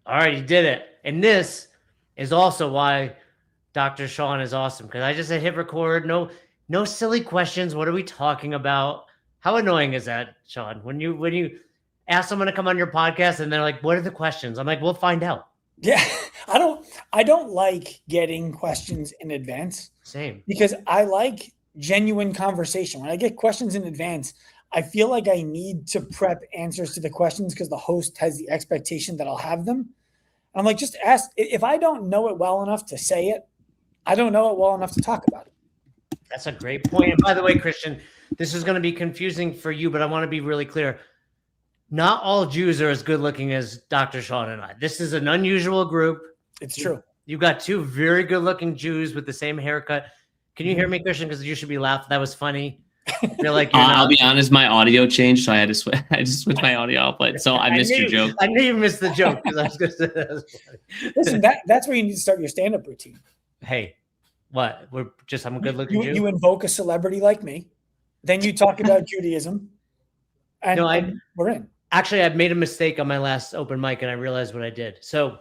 All right, you did it. And this is also why Dr. Sean is awesome, because I just hit record. No silly questions. What are we talking about? How annoying is that, Sean? When you ask someone to come on your podcast and they're like, "What are the questions?" I'm like, "We'll find out." Yeah, I don't like getting questions in advance. Same. Because I like genuine conversation. When I get questions in advance, I feel like I need to prep answers to the questions because the host has the expectation that I'll have them. I'm like, just ask. If I don't know it well enough to say it, I don't know it well enough to talk about it. That's a great point. And by the way, Christian, this is going to be confusing for you, but I want to be really clear. Not all Jews are as good looking as Dr. Sean and I. This is an unusual group. It's true. You've got two very good looking Jews with the same haircut. Can you hear me, Christian? Because you should be laughing. That was funny. I feel like I'll be honest, my audio changed, so I had to switch. I just switched my audio output, so I missed your joke. I knew you missed the joke because I was going to say that was funny. Listen, that's where you need to start your stand-up routine. Hey, what? I'm a good-looking Jew. You invoke a celebrity like me, then you talk about Judaism, and we're in. Actually, I've made a mistake on my last open mic, and I realized what I did. So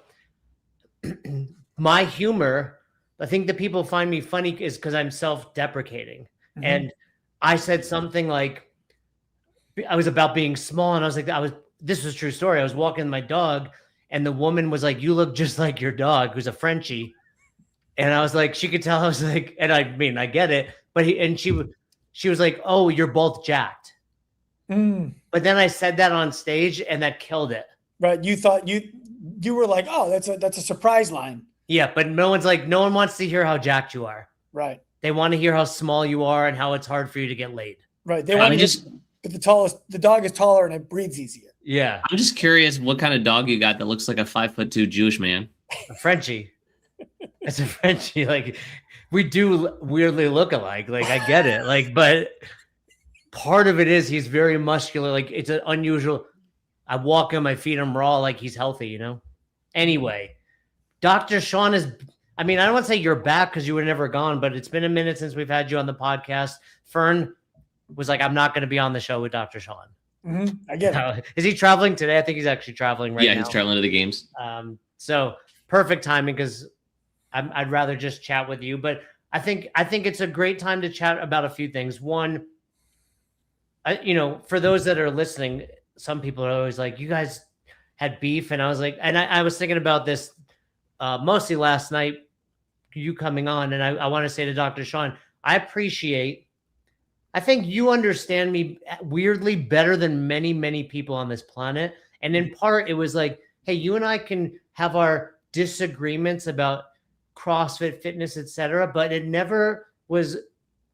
my humor, I think that people find me funny is because I'm self-deprecating. Mm-hmm. And I said something like, I was about being small, and I was like, this was a true story. I was walking my dog, and the woman was like, "You look just like your dog," who's a Frenchie. And I was like, she could tell I was like, and I mean, I get it, but she was like, "Oh, you're both jacked." But then I said that on stage, and that killed it. Right? You thought you were like, "Oh, that's a surprise line." Yeah, but no one wants to hear how jacked you are. Right. They want to hear how small you are and how it's hard for you to get laid. Right. They want the dog is taller and it breathes easier. Yeah. I'm just curious what kind of dog you got that looks like a 5'2" Jewish man. A Frenchie. It's a Frenchie. Like, we do weirdly look alike. Like, I get it. Like, but part of it is he's very muscular. Like, it's an unusual. I walk him, I feed him raw, like he's healthy, you know? Anyway, Dr. Sean is, I mean, I don't want to say you're back because you were never gone, but it's been a minute since we've had you on the podcast. Fern was like, "I'm not going to be on the show with Dr. Sean." Mm-hmm. I get it. Is he traveling today? I think he's actually traveling right now. Yeah, he's traveling to the games. So perfect timing because I'd rather just chat with you. But I think it's a great time to chat about a few things. One, for those that are listening, some people are always like, "You guys had beef," and I was like, and I was thinking about this mostly last night, you coming on, and I want to say to Dr. Sean, I think you understand me weirdly better than many, many people on this planet. And in part, it was like, hey, you and I can have our disagreements about CrossFit, fitness, etc., but it never was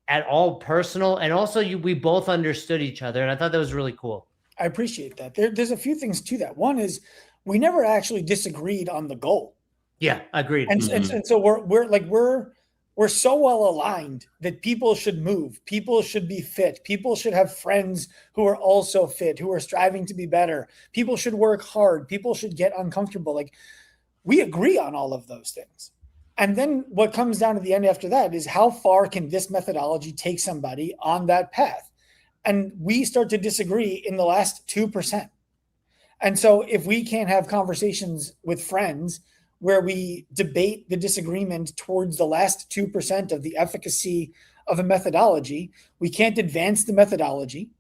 at all personal. And also, we both understood each other, and I thought that was really cool. I appreciate that. There's a few things to that. One is we never actually disagreed on the goal. Yeah, agreed. And so we're so well aligned that people should move. People should be fit. People should have friends who are also fit, who are striving to be better. People should work hard. People should get uncomfortable. Like, we agree on all of those things. And then what comes down to the end after that is how far can this methodology take somebody on that path? And we start to disagree in the last 2%. And so if we can't have conversations with friends where we debate the disagreement towards the last 2% of the efficacy of a methodology, we can't advance the methodology.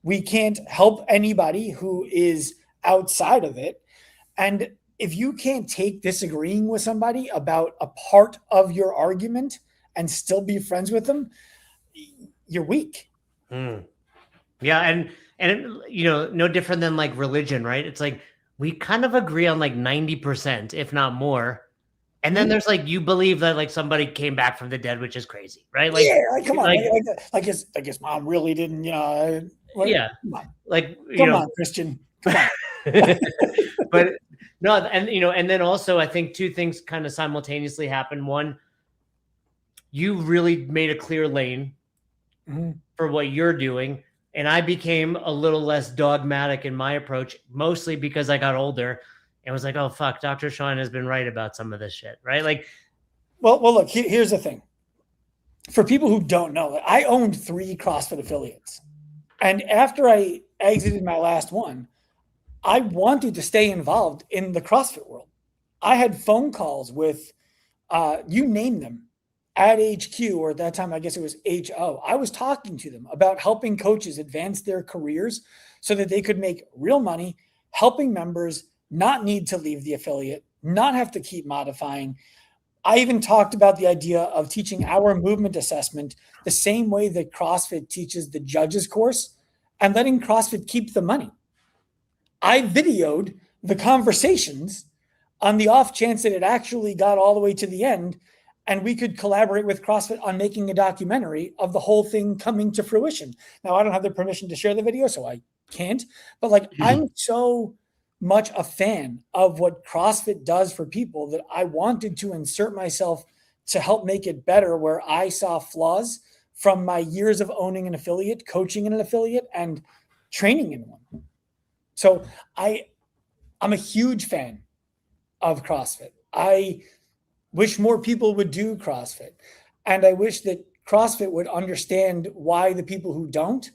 We can't help anybody who is outside of it. And if you can't take disagreeing with somebody about a part of your argument and still be friends with them, you're weak. Yeah. And no different than like religion, right? It's like, we kind of agree on like 90%, if not more. And then there's like, you believe that like somebody came back from the dead, which is crazy, right? Like, yeah, come on. Like his mom really didn't, yeah. Come on. Like, come on, Christian. Come on. But no, and then also I think two things kind of simultaneously happen. One, you really made a clear lane for what you're doing. And I became a little less dogmatic in my approach, mostly because I got older and was like, "Oh, fuck, Dr. Sean has been right about some of this shit," right? Like, well, look, here's the thing. For people who don't know, I owned 3 CrossFit affiliates. And after I exited my last one, I wanted to stay involved in the CrossFit world. I had phone calls with, you name them, at HQ, or at that time, I guess it was HO. I was talking to them about helping coaches advance their careers so that they could make real money, helping members not need to leave the affiliate, not have to keep modifying. I even talked about the idea of teaching our movement assessment the same way that CrossFit teaches the judges course and letting CrossFit keep the money. I videoed the conversations on the off chance that it actually got all the way to the end and we could collaborate with CrossFit on making a documentary of the whole thing coming to fruition. Now, I don't have the permission to share the video, so I can't, but like, I'm so much a fan of what CrossFit does for people that I wanted to insert myself to help make it better, where I saw flaws from my years of owning an affiliate, coaching in an affiliate, and training in one. So I'm a huge fan of CrossFit. I wish more people would do CrossFit. And I wish that CrossFit would understand why the people who don't,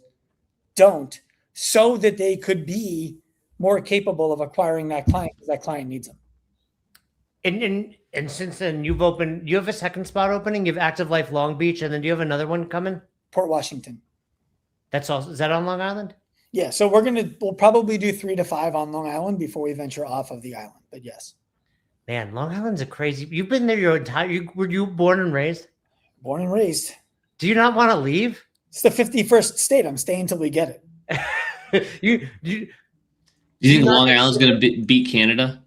so that they could be more capable of acquiring that client, because that client needs them. And since then, you have a second spot opening. You have Active Life Long Beach, and then do you have another one coming? Port Washington. That's all. Is that on Long Island? Yeah. So we'll probably do 3 to 5 on Long Island before we venture off of the island. But yes. Man, Long Island's a crazy. You've been there your entire. Were you born and raised? Born and raised. Do you not want to leave? It's the 51st state. I'm staying till we get it. You Do you think Long Island's going to beat Canada?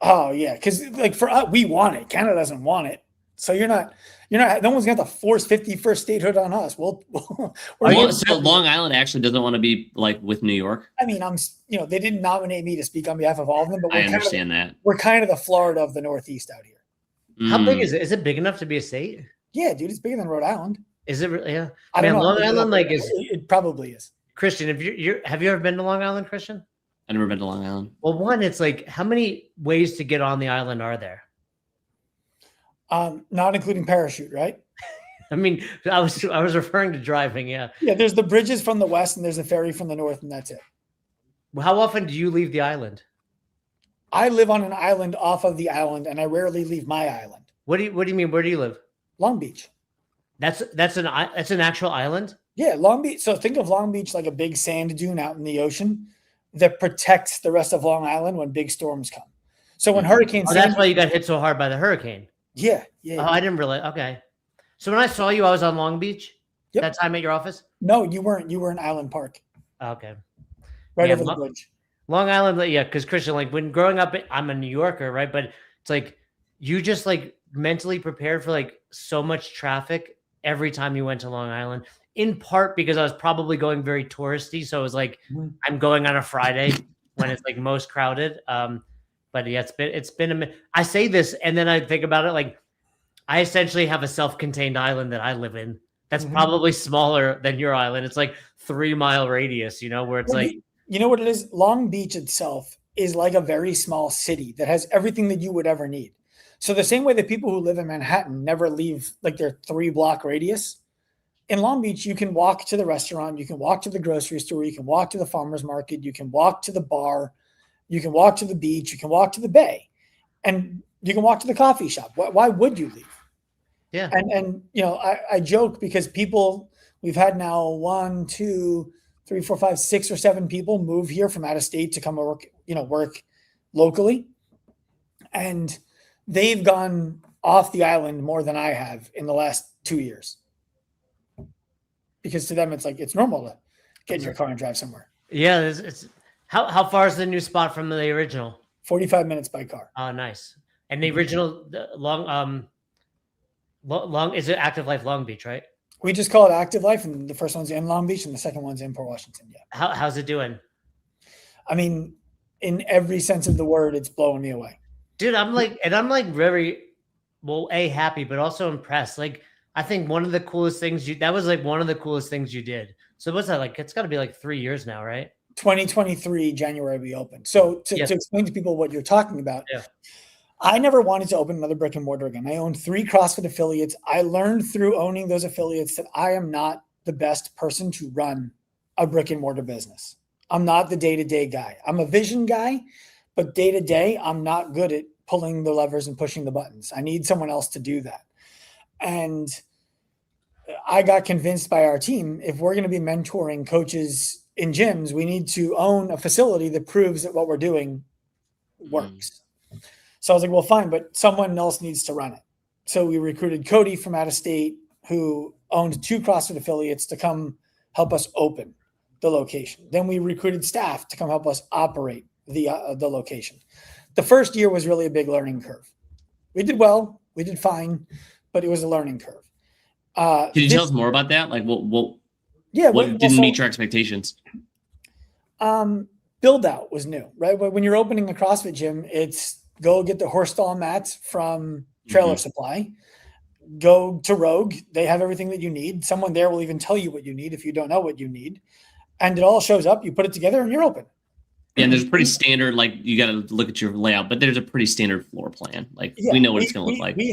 Oh yeah, because like for us, we want it. Canada doesn't want it, so you're not. No one's going to force 51st statehood on us. So Long Island actually doesn't want to be like with New York. I mean, they didn't nominate me to speak on behalf of all of them, but I understand that we're kind of the Florida of the Northeast out here. How big is it? Is it big enough to be a state? Yeah, dude, it's bigger than Rhode Island. Is it really? Yeah, I don't know. Long Island it probably is. Christian, have you ever been to Long Island, Christian? I've never been to Long Island. Well, one, it's like, how many ways to get on the island are there? Not including parachute, right? I mean, I was referring to driving. Yeah. Yeah. There's the bridges from the west, and there's a ferry from the north, and that's it. Well, how often do you leave the island? I live on an island off of the island, and I rarely leave my island. What do you mean? Where do you live? Long Beach. That's an actual island? Yeah, Long Beach. So think of Long Beach like a big sand dune out in the ocean that protects the rest of Long Island when big storms come. So when hurricanes, that's why you got hit so hard by the hurricane. Yeah. Oh, I didn't realize. Okay. So when I saw you, I was on Long Beach. Yep. That time at your office? No, you weren't. You were in Island Park. Okay. Right over the bridge. Long Island, yeah, because Christian, like when growing up, I'm a New Yorker, right? But it's like you just like mentally prepared for like so much traffic every time you went to Long Island, in part because I was probably going very touristy. So it was like, I'm going on a Friday when it's like most crowded. But yeah, it's been I say this and then I think about it, like I essentially have a self-contained island that I live in. That's probably smaller than your island. It's like 3-mile radius, where it's like, you know what it is? Long Beach itself is like a very small city that has everything that you would ever need. So the same way that people who live in Manhattan never leave like their 3-block radius, in Long Beach, you can walk to the restaurant, you can walk to the grocery store, you can walk to the farmer's market, you can walk to the bar, you can walk to the beach, you can walk to the bay, and you can walk to the coffee shop. Why would you leave? Yeah. And I joke because we've had now 1, 2, 3, 4, 5, 6 or 7 people move here from out of state to come work locally. And they've gone off the island more than I have in the last 2 years. Because to them, it's like, it's normal to get in your car and drive somewhere. Yeah. It's how far is the new spot from the original? 45 minutes by car. Oh, nice. And the original long is it Active Life Long Beach, right? We just call it Active Life, and the first one's in Long Beach, and the second one's in Port Washington. Yeah. How's it doing? I mean, in every sense of the word, it's blowing me away. Dude, I'm like very, happy, but also impressed. Like, I think one of the coolest things that was like one of the coolest things you did. So what's that like? It's got to be like 3 years now, right? 2023, January, we opened. So to explain to people what you're talking about, yeah. I never wanted to open another brick and mortar again. I owned 3 CrossFit affiliates. I learned through owning those affiliates that I am not the best person to run a brick and mortar business. I'm not the day-to-day guy. I'm a vision guy, but day-to-day, I'm not good at pulling the levers and pushing the buttons. I need someone else to do that. And I got convinced by our team, if we're going to be mentoring coaches in gyms, we need to own a facility that proves that what we're doing works. So I was like, well, fine, but someone else needs to run it. So we recruited Cody from out of state, who owned 2 CrossFit affiliates, to come help us open the location. Then we recruited staff to come help us operate the location. The first year was really a big learning curve. We did well, we did fine, but it was a learning curve. Can you tell us more about that? Like what didn't meet your expectations? Build out was new, right? But when you're opening a CrossFit gym, it's go get the horse stall mats from Trailer Supply, go to Rogue. They have everything that you need. Someone there will even tell you what you need if you don't know what you need. And it all shows up, you put it together and you're open. Yeah, and there's a pretty standard, like you got to look at your layout, but there's a pretty standard floor plan. Like we know what it's going to look like. We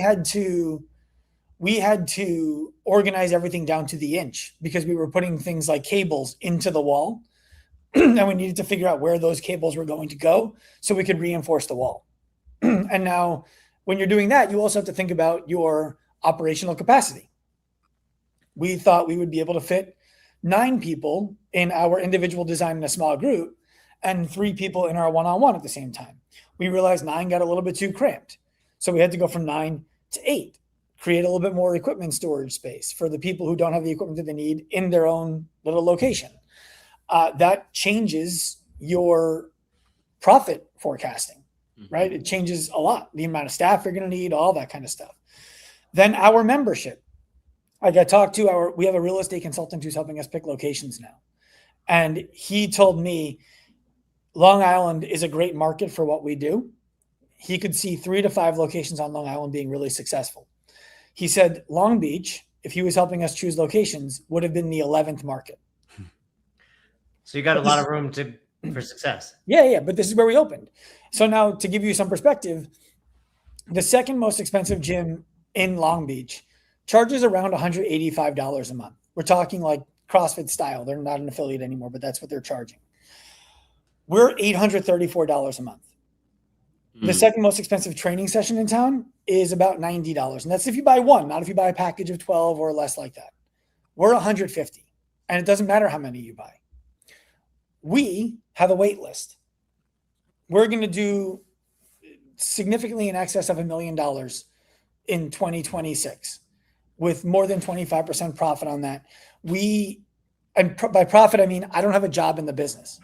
had to organize everything down to the inch because we were putting things like cables into the wall and we needed to figure out where those cables were going to go so we could reinforce the wall. And now when you're doing that, you also have to think about your operational capacity. We thought we would be able to fit 9 people in our individual design in a small group and 3 people in our one-on-one at the same time. We realized 9 got a little bit too cramped. So we had to go from 9 to 8, create a little bit more equipment storage space for the people who don't have the equipment that they need in their own little location. That changes your profit forecasting, right? It changes a lot, the amount of staff you're going to need, all that kind of stuff. Then our membership. I got talked to we have a real estate consultant who's helping us pick locations now. And he told me Long Island is a great market for what we do. He could see 3 to 5 locations on Long Island being really successful. He said Long Beach, if he was helping us choose locations, would have been the 11th market. So you got a lot of room for success. Yeah. But this is where we opened. So now to give you some perspective, the second most expensive gym in Long Beach charges around $185 a month. We're talking like CrossFit style. They're not an affiliate anymore, but that's what they're charging. We're $834 a month. The second most expensive training session in town is about $90. And that's if you buy one, not if you buy a package of 12 or less like that. We're $150. And it doesn't matter how many you buy. We have a wait list. We're going to do significantly in excess of $1 million in 2026 with more than 25% profit on that. And by profit, I mean, I don't have a job in the business.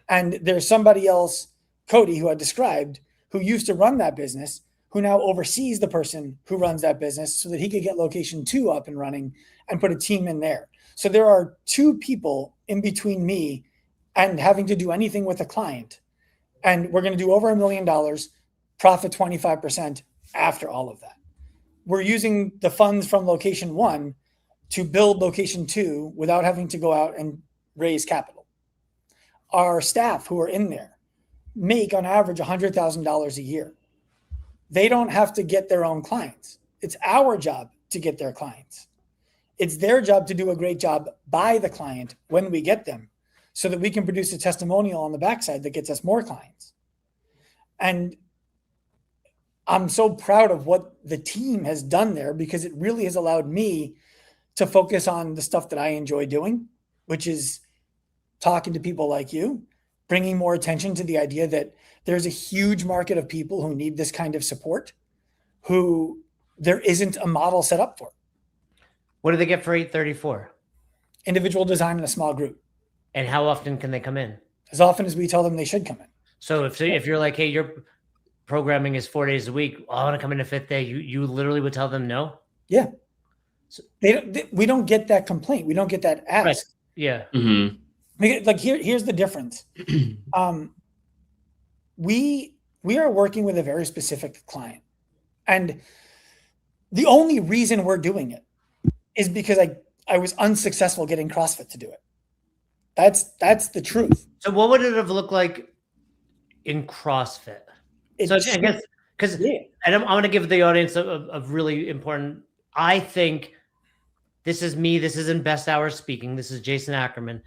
And there's somebody else, Cody, who I described, who used to run that business, who now oversees the person who runs that business so that he could get location 2 up and running and put a team in there. So there are 2 people in between me and having to do anything with a client. And we're going to do over $1 million, profit 25% after all of that. We're using the funds from location 1 to build location 2 without having to go out and raise capital. Our staff who are in there make on average $100,000 a year. They don't have to get their own clients. It's our job to get their clients. It's their job to do a great job by the client when we get them so that we can produce a testimonial on the backside that gets us more clients. And I'm so proud of what the team has done there because it really has allowed me to focus on the stuff that I enjoy doing, which is talking to people like you, bringing more attention to the idea that there's a huge market of people who need this kind of support, who there isn't a model set up for. What do they get for 834? Individual design in a small group. And how often can they come in? As often as we tell them they should come in. So if you're like, hey, your programming is 4 days a week, I want to come in a 5th day, you literally would tell them no? Yeah. So we don't get that complaint. We don't get that ask. Right. Yeah. Like here's the difference. We are working with a very specific client. And the only reason we're doing it is because I was unsuccessful getting CrossFit to do it. That's the truth. So what would it have looked like in CrossFit? So I guess because and I'm going to give the audience a really important. I think this is me. This isn't Best Hour speaking. This is Jason Ackerman.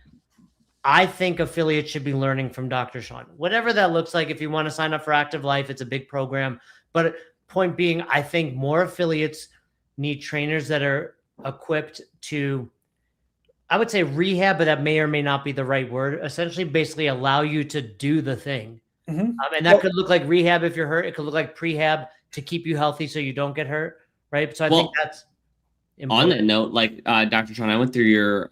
I think affiliates should be learning from Dr. Sean, whatever that looks like. If you want to sign up for Active Life, it's a big program. But point being, I think more affiliates need trainers that are equipped to, I would say rehab, but that may or may not be the right word. Essentially, basically allow you to do the thing. Mm-hmm. And that could look like rehab if you're hurt. It could look like prehab to keep you healthy so you don't get hurt, right? So I think that's important. On that note, like Dr. Sean, I went through your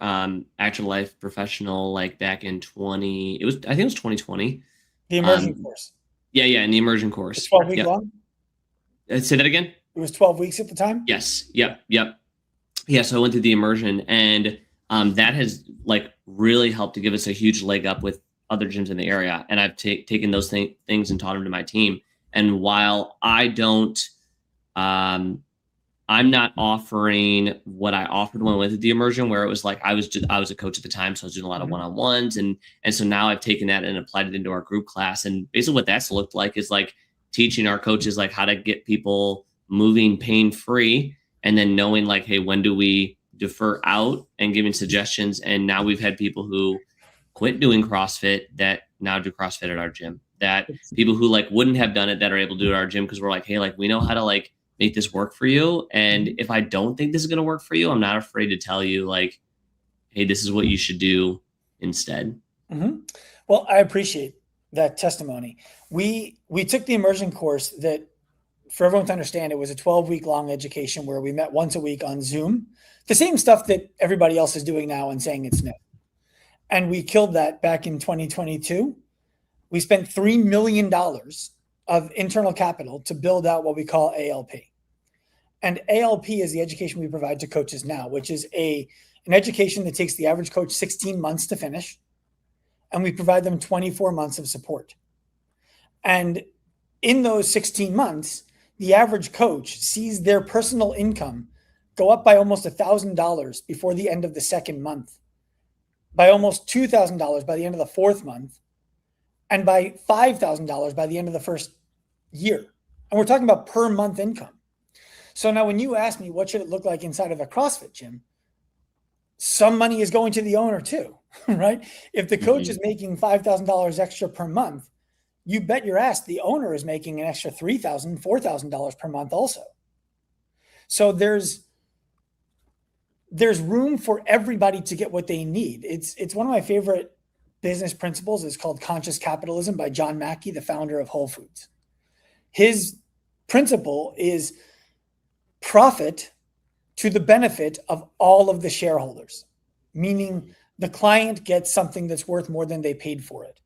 Active Life Professional like back in I think it was 2020. The immersion course. Yeah, in the immersion course. It's 12 weeks long? Say that again? It was 12 weeks at the time? Yes. Yep. Yeah, so I went through the immersion, and that has like really helped to give us a huge leg up with other gyms in the area. And I've taken those things and taught them to my team. And while I don't, I'm not offering what I offered when I went to the immersion, where it was like I was a coach at the time, so I was doing a lot of one-on-ones, and so now I've taken that and applied it into our group class. And basically, what that's looked like is like teaching our coaches like how to get people moving pain-free, and then knowing like, hey, when do we defer out, and giving suggestions. And now we've had people who quit doing CrossFit that now do CrossFit at our gym. That people who like wouldn't have done it that are able to do it at our gym because we're like, hey, like we know how to like make this work for you. And if I don't think this is going to work for you, I'm not afraid to tell you like, hey, this is what you should do instead. Mm-hmm. Well, I appreciate that testimony. We took the immersion course that, for everyone to understand, it was a 12-week long education where we met once a week on Zoom, the same stuff that everybody else is doing now and saying it's new. And we killed that back in 2022. We spent $3 million of internal capital to build out what we call ALP. And ALP is the education we provide to coaches now, which is an education that takes the average coach 16 months to finish. And we provide them 24 months of support. And in those 16 months, the average coach sees their personal income go up by almost $1,000 before the end of the second month, by almost $2,000 by the end of the fourth month, and by $5,000 by the end of the first year. And we're talking about per month income. So now when you ask me what should it look like inside of a CrossFit gym, some money is going to the owner too, right? If the coach is making $5,000 extra per month, you bet your ass the owner is making an extra $3,000, $4,000 per month also. So there's room for everybody to get what they need. It's one of my favorite business principles. It's called Conscious Capitalism by John Mackey, the founder of Whole Foods. His principle is profit to the benefit of all of the shareholders, meaning the client gets something that's worth more than they paid for it.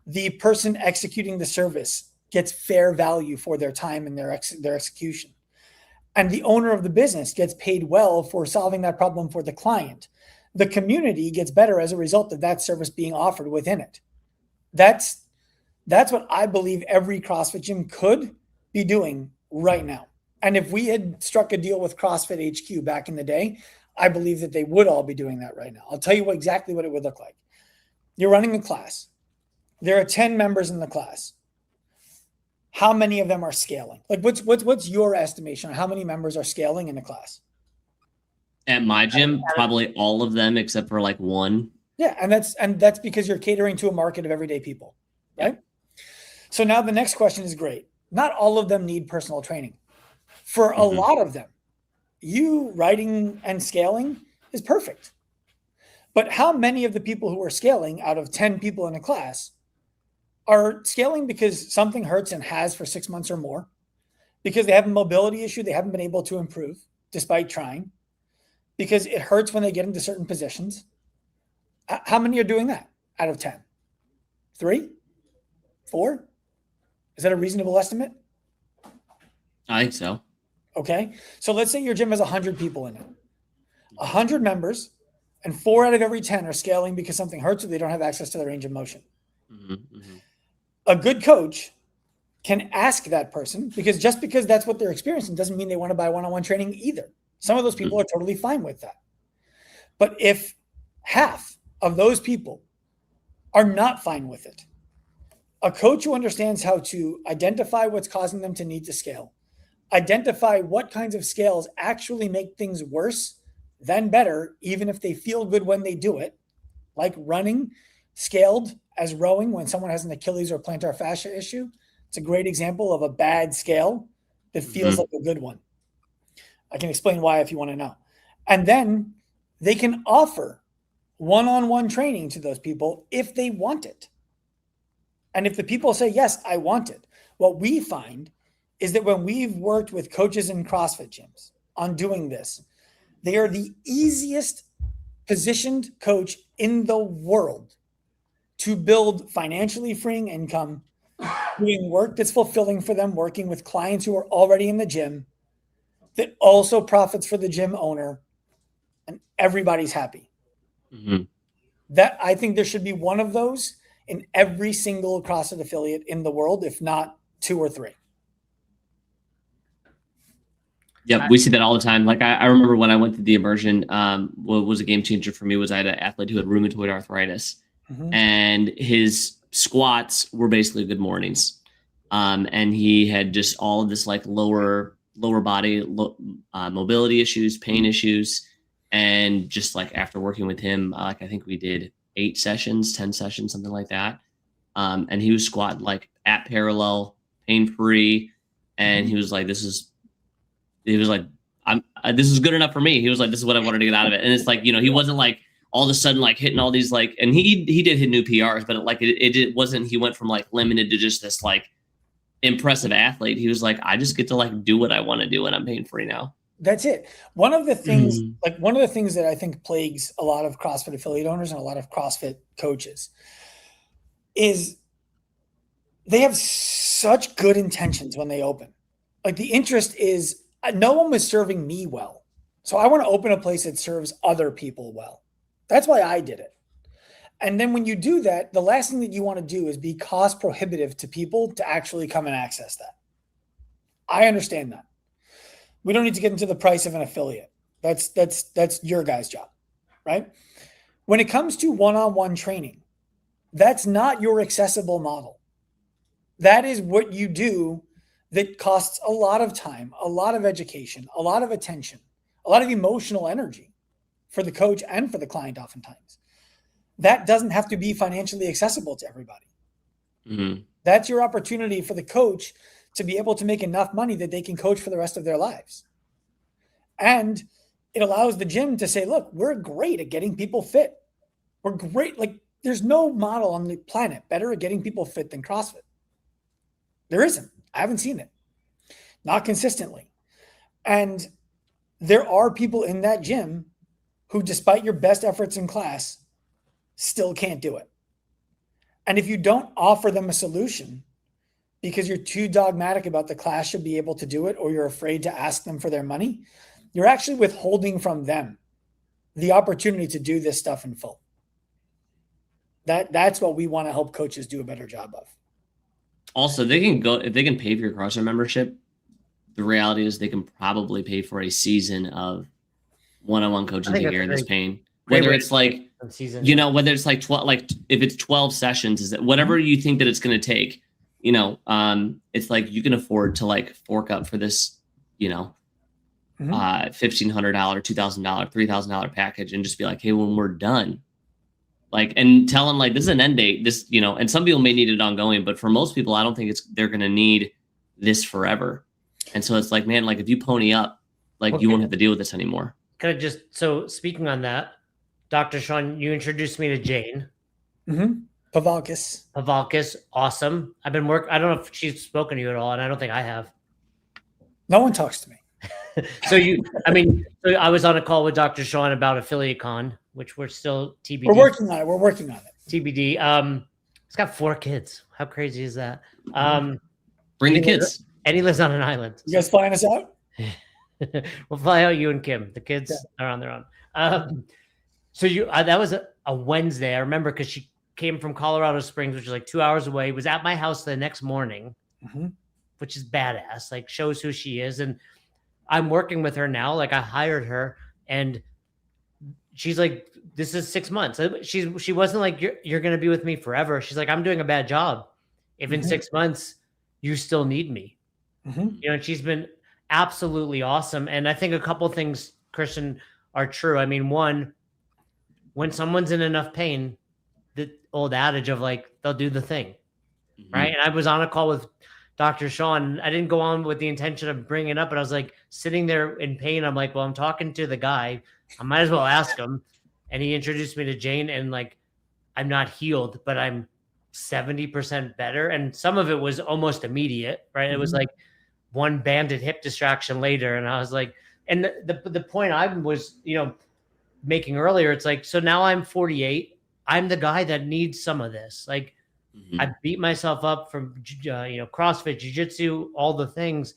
The person executing the service gets fair value for their time and their execution. And the owner of the business gets paid well for solving that problem for the client. The community gets better as a result of that service being offered within it. That's what I believe every CrossFit gym could be doing right now. And if we had struck a deal with CrossFit HQ back in the day, I believe that they would all be doing that right now. I'll tell you exactly what it would look like. You're running a class. There are 10 members in the class. How many of them are scaling? Like what's your estimation on how many members are scaling in the class? At my gym, probably all of them except for like one. Yeah, and that's because you're catering to a market of everyday people, right? Yeah. So now the next question is great. Not all of them need personal training. For a lot of them, you writing and scaling is perfect. But how many of the people who are scaling out of 10 people in a class are scaling because something hurts and has for 6 months or more, because they have a mobility issue they haven't been able to improve despite trying, because it hurts when they get into certain positions? How many are doing that out of 10? 3? 4? Is that a reasonable estimate? I think so. Okay. So let's say your gym has 100 people in it, 100 members, and 4 out of every 10 are scaling because something hurts or they don't have access to the range of motion. A good coach can ask that person, because just because that's what they're experiencing doesn't mean they want to buy one-on-one training either. Some of those people are totally fine with that. But if half of those people are not fine with it, a coach who understands how to identify what's causing them to need to scale, identify what kinds of scales actually make things worse than better, even if they feel good when they do it, like running scaled as rowing when someone has an Achilles or plantar fascia issue. It's a great example of a bad scale that feels like a good one. I can explain why if you want to know. And then they can offer one-on-one training to those people if they want it. And if the people say, yes, I want it, what we find is that when we've worked with coaches in CrossFit gyms on doing this, they are the easiest positioned coach in the world to build financially freeing income, doing work that's fulfilling for them, working with clients who are already in the gym, that also profits for the gym owner, and everybody's happy. Mm-hmm. That I think there should be one of those in every single CrossFit affiliate in the world, if not 2 or 3. Yep, we see that all the time. Like I remember when I went to the immersion, what was a game changer for me was I had an athlete who had rheumatoid arthritis, and his squats were basically good mornings, and he had just all of this like lower body mobility issues, pain issues, and just like after working with him, like I think we did 8 sessions, 10 sessions, something like that, and he was squatting like at parallel, pain free, and he was like, this is good enough for me. He was like, this is what I wanted to get out of it. And it's like, he wasn't like all of a sudden like hitting all these like, and he did hit new PRs, but it wasn't, he went from like limited to just this like impressive athlete. He was like, I just get to like do what I want to do and I'm pain free now. That's it. One of the things that I think plagues a lot of CrossFit affiliate owners and a lot of CrossFit coaches is they have such good intentions when they open. Like the interest is, no one was serving me well. So I want to open a place that serves other people well. That's why I did it. And then when you do that, the last thing that you want to do is be cost prohibitive to people to actually come and access that. I understand that. We don't need to get into the price of an affiliate. That's your guys' job, right? When it comes to one-on-one training, that's not your accessible model. That is what you do that costs a lot of time, a lot of education, a lot of attention, a lot of emotional energy for the coach and for the client oftentimes. That doesn't have to be financially accessible to everybody. Mm-hmm. That's your opportunity for the coach to be able to make enough money that they can coach for the rest of their lives. And it allows the gym to say, look, we're great at getting people fit. We're great. Like there's no model on the planet better at getting people fit than CrossFit. There isn't. I haven't seen it. Not consistently. And there are people in that gym who, despite your best efforts in class, still can't do it. And if you don't offer them a solution because you're too dogmatic about the class should be able to do it, or you're afraid to ask them for their money, you're actually withholding from them the opportunity to do this stuff in full. That's what we want to help coaches do a better job of. Also, they can go, if they can pay for your CrossFit membership, the reality is they can probably pay for a season of one-on-one coaching to take care of this pain. Whether it's like, whether it's like 12, like if it's 12 sessions, is that whatever you think that it's going to take, it's like you can afford to like fork up for this, $1,500, $2,000, $3,000 package and just be like, hey, when we're done, like, and tell them like, this is an end date, this, and some people may need it ongoing, but for most people, I don't think they're going to need this forever. And so it's like, man, like if you pony up, like you won't have to deal with this anymore. So speaking on that, Dr. Sean, you introduced me to Jane. Pavalkis. Awesome. I don't know if she's spoken to you at all, and I don't think I have. No one talks to me. So I was on a call with Dr. Sean about Affiliate Con, which we're still TBD. We're working on it. TBD. He's got 4 kids. How crazy is that? Bring the kids. And he lives on an island. You guys flying us out? We'll fly out you and Kim. The kids are on their own. So that was a Wednesday. I remember because she came from Colorado Springs, which is like 2 hours away, was at my house the next morning, which is badass, like shows who she is. And I'm working with her now. Like I hired her and she's like, this is 6 months. She wasn't like, you're going to be with me forever. She's like, I'm doing a bad job. If in 6 months you still need me, and she's been absolutely awesome. And I think a couple of things, Christian, are true. I mean, one, when someone's in enough pain, the old adage of like, they'll do the thing. Mhm. Right. And I was on a call with Dr. Sean. I didn't go on with the intention of bringing it up, but I was like sitting there in pain. I'm like, well, I'm talking to the guy. I might as well ask him. And he introduced me to Jane, and like, I'm not healed, but I'm 70% better. And some of it was almost immediate, right? It was like one banded hip distraction later. And I was like, and the point I was, making earlier, it's like, so now I'm 48. I'm the guy that needs some of this. Like, I beat myself up from, CrossFit, jiu-jitsu, all the things.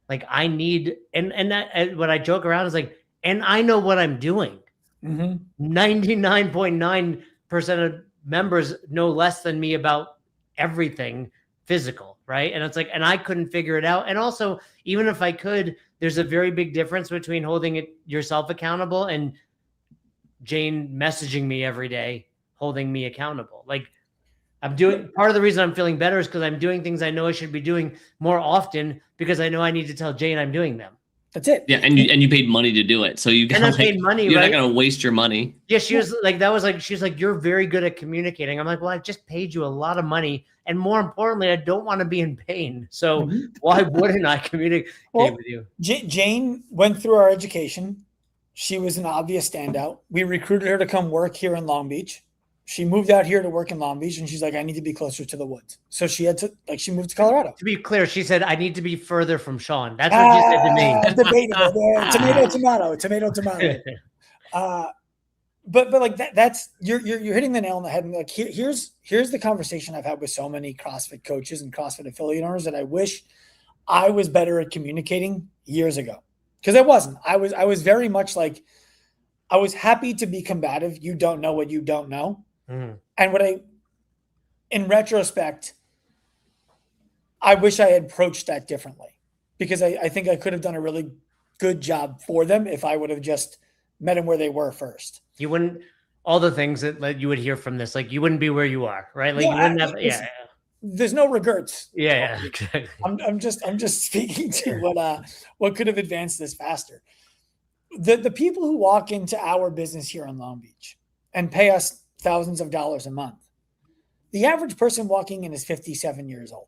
Like I need, and what I joke around is like, and I know what I'm doing. 99.9% of members know less than me about everything physical, right? And it's like, and I couldn't figure it out. And also, even if I could, there's a very big difference between holding yourself accountable and Jane messaging me every day, holding me accountable. Like I'm doing, part of the reason I'm feeling better is because I'm doing things I know I should be doing more often, because I know I need to tell Jane I'm doing them. That's it. Yeah, and you paid money to do it, so you got paid money. You're right? not gonna waste your money. Yeah, she was like, you're very good at communicating. I'm like, well, I just paid you a lot of money, and more importantly, I don't want to be in pain. So why wouldn't I communicate with you? Jane went through our education. She was an obvious standout. We recruited her to come work here in Long Beach. She moved out here to work in Long Beach, and she's like, I need to be closer to the woods. So she had to, she moved to Colorado. To be clear, she said, I need to be further from Sean. That's what she said to me. Debatable. Tomato. But like that's you're hitting the nail on the head. And like here's the conversation I've had with so many CrossFit coaches and CrossFit affiliate owners that I wish I was better at communicating years ago, because I wasn't. I was very much like, I was happy to be combative. You don't know what you don't know. And in retrospect, I wish I had approached that differently, because I think I could have done a really good job for them if I would have just met them where they were first. You wouldn't, all the things that you would hear from this, like you wouldn't be where you are, right? Like you wouldn't have, There's no regrets. Yeah, exactly. I'm just speaking to what could have advanced this faster. The people who walk into our business here in Long Beach and pay us thousands of dollars a month, the average person walking in is 57 years old.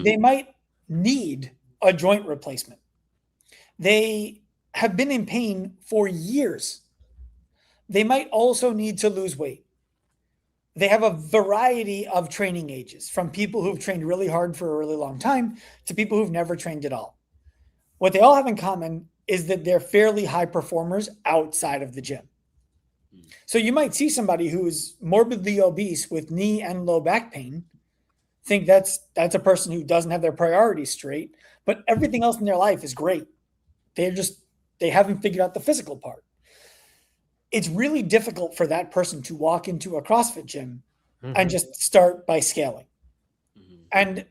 They might need a joint replacement. They have been in pain for years. They might also need to lose weight. They have a variety of training ages, from people who've trained really hard for a really long time to people who've never trained at all. What they all have in common is that they're fairly high performers outside of the gym. So you might see somebody who is morbidly obese with knee and low back pain, think that's a person who doesn't have their priorities straight, but everything else in their life is great. They haven't figured out the physical part. It's really difficult for that person to walk into a CrossFit gym and just start by scaling. And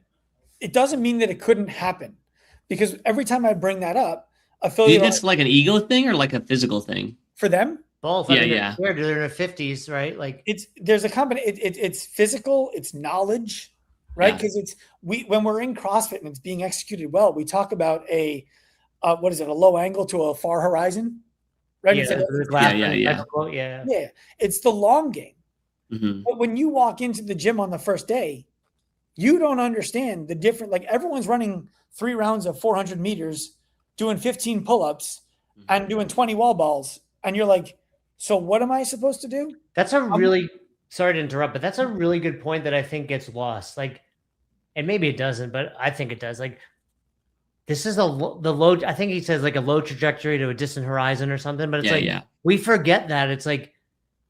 it doesn't mean that it couldn't happen, because every time I bring that up, Do you think it's like an ego thing or like a physical thing? For them? Both. Yeah, I mean, yeah. They're in their 50s, right? Like there's a combination. It's physical, it's knowledge, right? Because when we're in CrossFit and it's being executed well, we talk about a low angle to a far horizon, right? Yeah. It's the long game. But when you walk into the gym on the first day, you don't understand the different. Like everyone's running 3 rounds of 400 meters, doing 15 pull-ups, and doing 20 wall balls, and you're like, so what am I supposed to do? That's a really, sorry to interrupt, but that's a really good point that I think gets lost. Like, and maybe it doesn't, but I think it does. Like, this is the low, I think he says like a low trajectory to a distant horizon or something, but it's we forget that. It's like,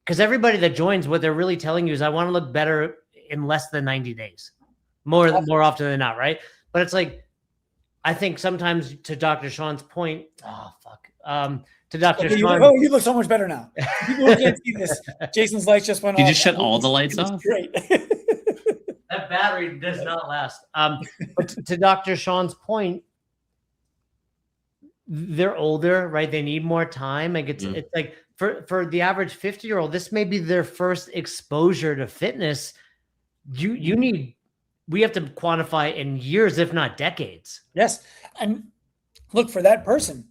because everybody that joins, what they're really telling you is, I want to look better in less than 90 days, more often than not, right? But it's like, I think sometimes, to Dr. Sean's point, to Dr. Sean. You look so much better now. People who can't see this, Jason's lights just went off. You just shut all the lights off? Great. That battery does not last. But to Dr. Sean's point, they're older, right? They need more time. Like it's like for the average 50-year-old, this may be their first exposure to fitness. We have to quantify in years, if not decades. Yes. And look, for that person,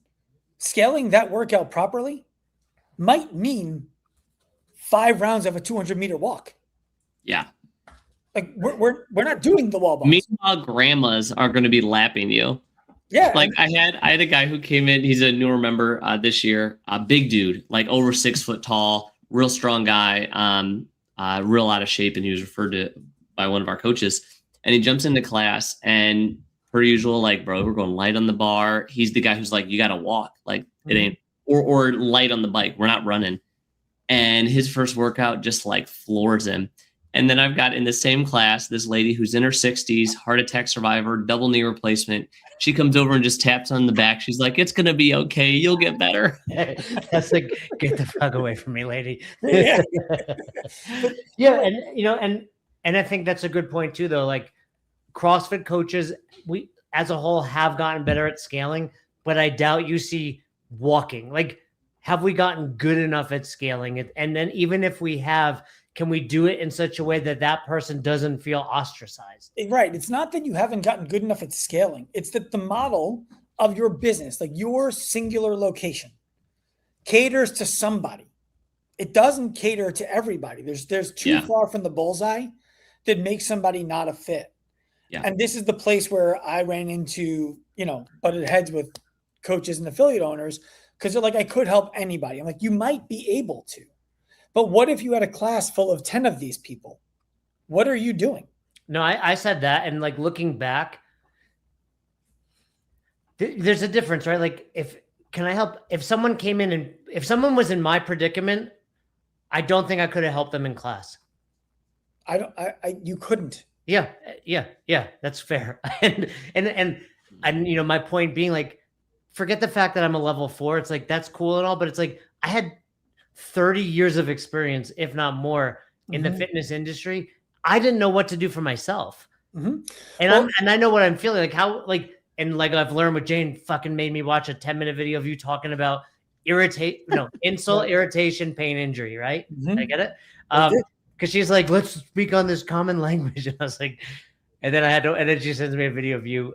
scaling that workout properly might mean 5 rounds of a 200-meter walk. Yeah. Like we're not doing the wall balls. Meanwhile, grandmas are going to be lapping you. Yeah. Like I had a guy who came in. He's a newer member this year. A big dude, like over 6 foot tall, real strong guy, real out of shape, and he was referred to by one of our coaches. And he jumps into class, and per usual, like, bro, we're going light on the bar. He's the guy who's like, you got to walk, like it ain't, or light on the bike. We're not running. And his first workout just like floors him. And then I've got in the same class this lady who's in her 60s, heart attack survivor, double knee replacement. She comes over and just taps on the back. She's like, "It's gonna be okay. You'll get better." That's like, get the fuck away from me, lady. Yeah. Yeah, and I think that's a good point too, though. Like CrossFit coaches, we as a whole have gotten better at scaling, but I doubt you see walking. Like, have we gotten good enough at scaling it? And then even if we have, can we do it in such a way that that person doesn't feel ostracized? Right. It's not that you haven't gotten good enough at scaling. It's that the model of your business, like your singular location, caters to somebody. It doesn't cater to everybody. There's too far from the bullseye that makes somebody not a fit. Yeah. And this is the place where I ran into, butted heads with coaches and affiliate owners because they're like, I could help anybody. I'm like, you might be able to. But what if you had a class full of 10 of these people? What are you doing? No, I said that. And like looking back, there's a difference, right? Like can I help? If someone came in and if someone was in my predicament, I don't think I could have helped them in class. You couldn't. Yeah. That's fair. And my point being, like, forget the fact that I'm a level 4. It's like, that's cool and all, but it's like, I had 30 years of experience, if not more, in the fitness industry. I didn't know what to do for myself. And I know what I'm feeling like, I've learned with Jane fucking made me watch a 10-minute video of you talking about insult, irritation, pain, injury. Right. I get it. Because she's like, let's speak on this common language. And I was like, and then she sends me a video of you.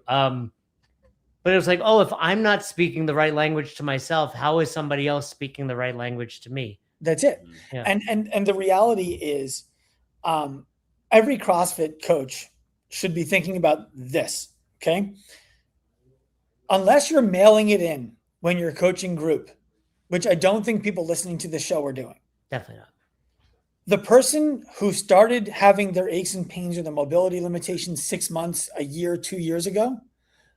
But it was like, oh, if I'm not speaking the right language to myself, how is somebody else speaking the right language to me? That's it. Yeah. And the reality is, every CrossFit coach should be thinking about this. Okay. Unless you're mailing it in when you're coaching group, which I don't think people listening to this show are doing. Definitely not. The person who started having their aches and pains or the mobility limitations 6 months, a year, 2 years ago,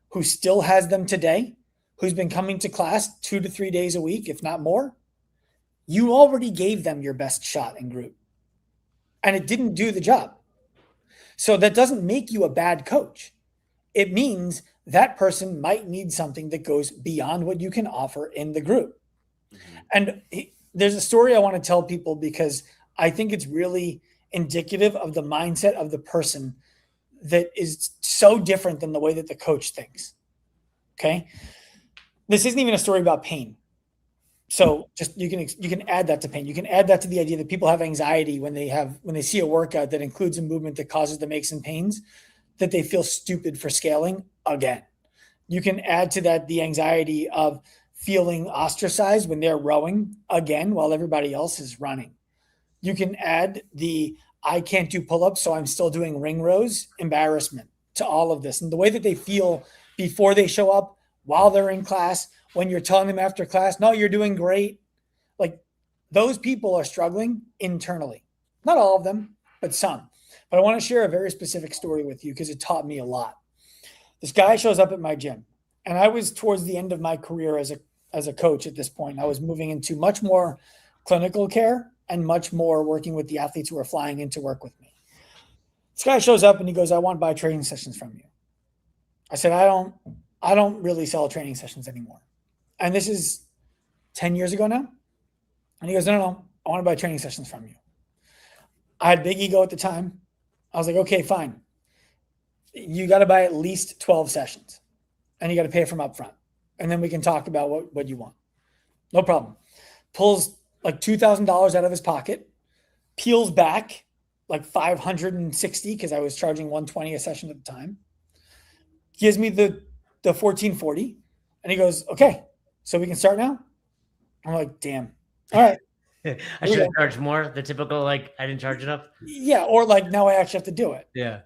who still has them today, who's been coming to class 2 to 3 days a week, if not more, you already gave them your best shot in group. And it didn't do the job. So that doesn't make you a bad coach. It means that person might need something that goes beyond what you can offer in the group. And there's a story I want to tell people because I think it's really indicative of the mindset of the person that is so different than the way that the coach thinks. Okay. This isn't even a story about pain. So just you can add that to pain. You can add that to the idea that people have anxiety when they see a workout that includes a movement that causes them aches and pains, that they feel stupid for scaling again. You can add to that the anxiety of feeling ostracized when they're rowing again while everybody else is running. You can add the I can't do pull-ups, so I'm still doing ring rows embarrassment to all of this. And the way that they feel before they show up, while they're in class, when you're telling them after class, no, you're doing great. Like, those people are struggling internally. Not all of them, but some. But I want to share a very specific story with you because it taught me a lot. This guy shows up at my gym, and I was towards the end of my career as a coach at this point. I was moving into much more clinical care and much more working with the athletes who are flying in to work with me. This guy shows up and he goes, I want to buy training sessions from you. I said, I don't really sell training sessions anymore. And this is 10 years ago now. And he goes, no, I want to buy training sessions from you. I had big ego at the time. I was like, okay, fine. You got to buy at least 12 sessions and you got to pay for them up front. And then we can talk about what you want. No problem. Pulls like $2,000 out of his pocket, peels back like 560 because I was charging $120 a session at the time. Gives me the $1,440 and he goes, okay, so we can start now? I'm like, damn. All right. I should have charged more. The typical, like, I didn't charge enough. Yeah. Or like, now I actually have to do it. Yeah.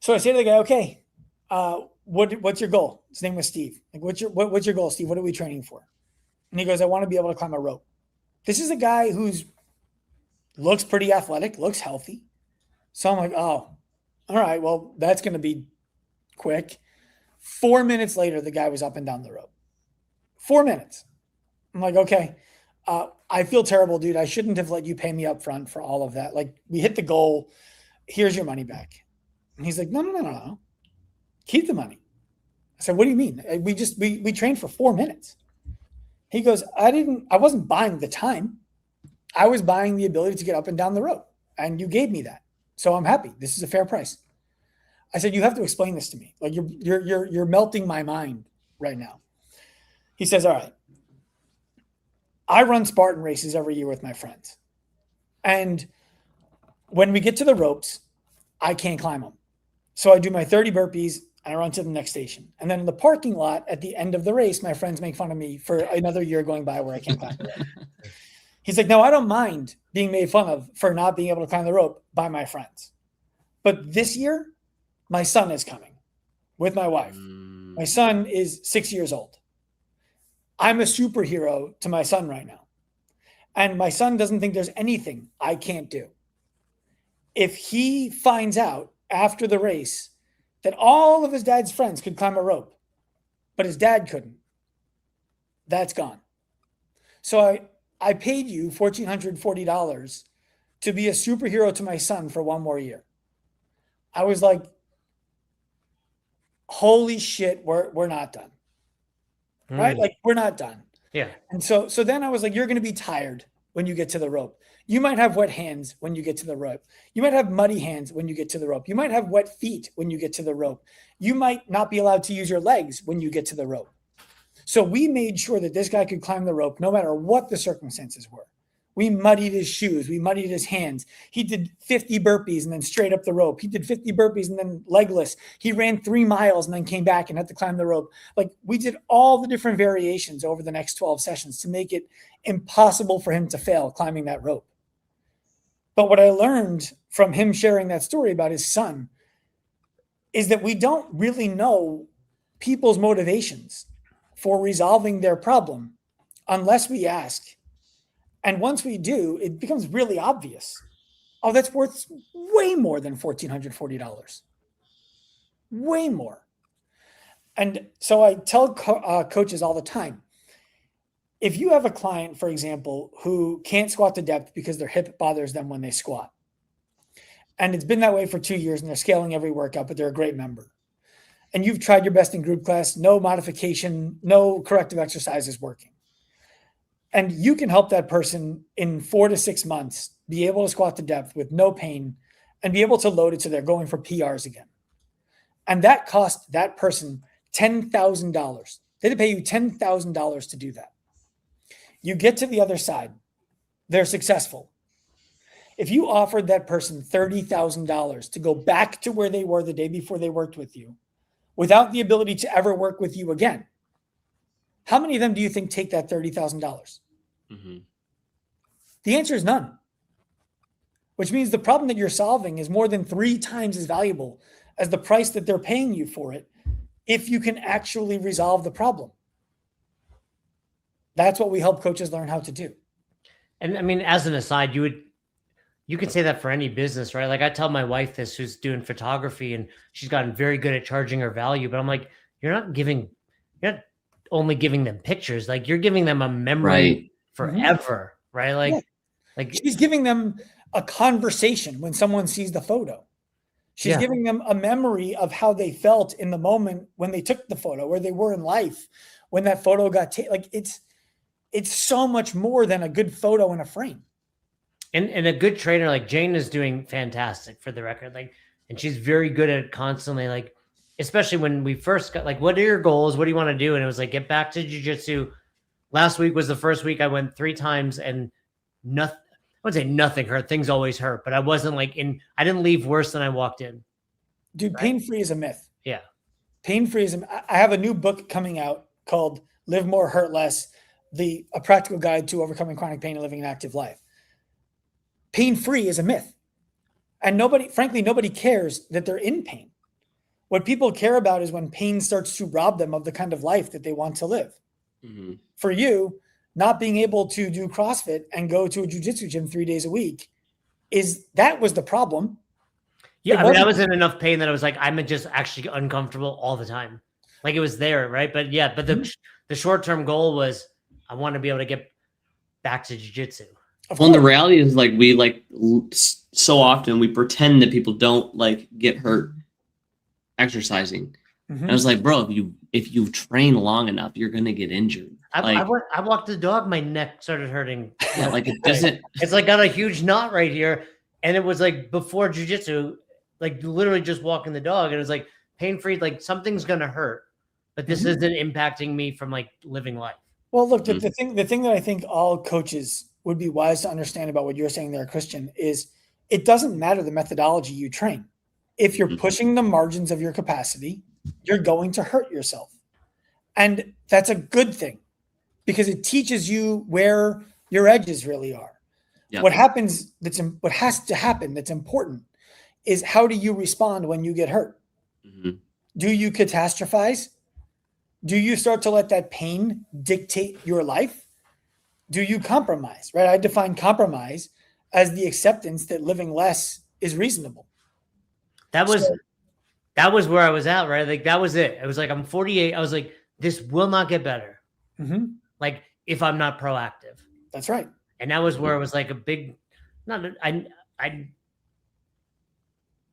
So I say to the guy, okay, what's your goal? His name was Steve. Like, what's your goal, Steve? What are we training for? And he goes, I want to be able to climb a rope. This is a guy who's looks pretty athletic, looks healthy. So I'm like, oh, all right, well, that's going to be quick. 4 minutes later, the guy was up and down the rope. 4 minutes. I'm like, okay, I feel terrible, dude. I shouldn't have let you pay me up front for all of that. Like, we hit the goal. Here's your money back. And he's like, no. Keep the money. I said, what do you mean? We trained for 4 minutes. He goes, I wasn't buying the time. I was buying the ability to get up and down the rope. And you gave me that. So I'm happy. This is a fair price. I said, you have to explain this to me. Like, you're melting my mind right now. He says, all right, I run Spartan races every year with my friends. And when we get to the ropes, I can't climb them. So I do my 30 burpees and I run to the next station. And then in the parking lot at the end of the race, my friends make fun of me for another year going by where I can't climb the rope. He's like, no, I don't mind being made fun of for not being able to climb the rope by my friends. But this year, my son is coming with my wife. My son is 6 years old. I'm a superhero to my son right now. And my son doesn't think there's anything I can't do. If he finds out after the race that all of his dad's friends could climb a rope, but his dad couldn't, that's gone. So I paid you $1,440 to be a superhero to my son for 1 more year. I was like, holy shit, we're not done. Right? Like, we're not done. Yeah. And so then I was like, you're going to be tired when you get to the rope. You might have wet hands when you get to the rope. You might have muddy hands when you get to the rope. You might have wet feet when you get to the rope. You might not be allowed to use your legs when you get to the rope. So we made sure that this guy could climb the rope no matter what the circumstances were. We muddied his shoes. We muddied his hands. He did 50 burpees and then straight up the rope. He did 50 burpees and then legless. He ran 3 miles and then came back and had to climb the rope. Like, we did all the different variations over the next 12 sessions to make it impossible for him to fail climbing that rope. But what I learned from him sharing that story about his son is that we don't really know people's motivations for resolving their problem unless we ask. And once we do, it becomes really obvious. Oh, that's worth way more than $1,440. Way more. And so I tell coaches all the time, if you have a client, for example, who can't squat to depth because their hip bothers them when they squat, and it's been that way for 2 years and they're scaling every workout, but they're a great member, and you've tried your best in group class, no modification, no corrective exercise is working. And you can help that person in 4 to 6 months be able to squat to depth with no pain and be able to load it so they're going for PRs again. And that cost that person $10,000. They had to pay you $10,000 to do that. You get to the other side. They're successful. If you offered that person $30,000 to go back to where they were the day before they worked with you without the ability to ever work with you again, how many of them do you think take that $30,000? Mm-hmm. The answer is none, which means the problem that you're solving is more than 3 times as valuable as the price that they're paying you for it if you can actually resolve the problem. That's what we help coaches learn how to do. And I mean, as an aside, you can say that for any business, right? Like, I tell my wife this, who's doing photography, and she's gotten very good at charging her value, but I'm like, you're not only giving them pictures, like, you're giving them a memory forever, right? Like she's giving them a conversation when someone sees the photo. She's giving them a memory of how they felt in the moment when they took the photo, where they were in life when that photo got taken. Like, it's so much more than a good photo in a frame. And a good trainer, like Jane, is doing fantastic, for the record. Like, and she's very good at constantly, like, especially when we first got, like, what are your goals? What do you want to do? And it was like, get back to jiu-jitsu. Last week was the first week I went 3 times and nothing. I would say nothing hurt. Things always hurt, but I wasn't like I didn't leave worse than I walked in. Dude, right? Pain-free is a myth. Yeah. Pain-free is I have a new book coming out called Live More, Hurt Less, A Practical Guide to Overcoming Chronic Pain and Living an Active Life. Pain-free is a myth. And frankly, nobody cares that they're in pain. What people care about is when pain starts to rob them of the kind of life that they want to live. Mhm. For you, not being able to do CrossFit and go to a jiu-jitsu gym 3 days a week that was the problem. Yeah, I mean, I was in enough pain that I was like, I'm just actually uncomfortable all the time. Like it was there, right? But yeah, but the short-term goal was I want to be able to get back to jiu-jitsu. Well, the reality is like we so often we pretend that people don't like get hurt exercising. Mm-hmm. I was like, bro, if you train long enough, you're gonna get injured. I walked the dog, my neck started hurting. Yeah, like it doesn't. It's like got a huge knot right here, and it was like before jiu-jitsu, like literally just walking the dog, and it was like pain-free. Like something's gonna hurt, but this isn't impacting me from like living life. Well, look, the thing that I think all coaches would be wise to understand about what you're saying there, Christian, is it doesn't matter the methodology you train. If you're pushing the margins of your capacity, you're going to hurt yourself. And that's a good thing because it teaches you where your edges really are. Yep. What has to happen that's important is how do you respond when you get hurt? Mm-hmm. Do you catastrophize? Do you start to let that pain dictate your life? Do you compromise, right? I define compromise as the acceptance that living less is reasonable. That was where I was at, right? Like that was it. It was like, I'm 48. I was like, this will not get better. Mm-hmm. Like if I'm not proactive. That's right. And that was where it was like a big, I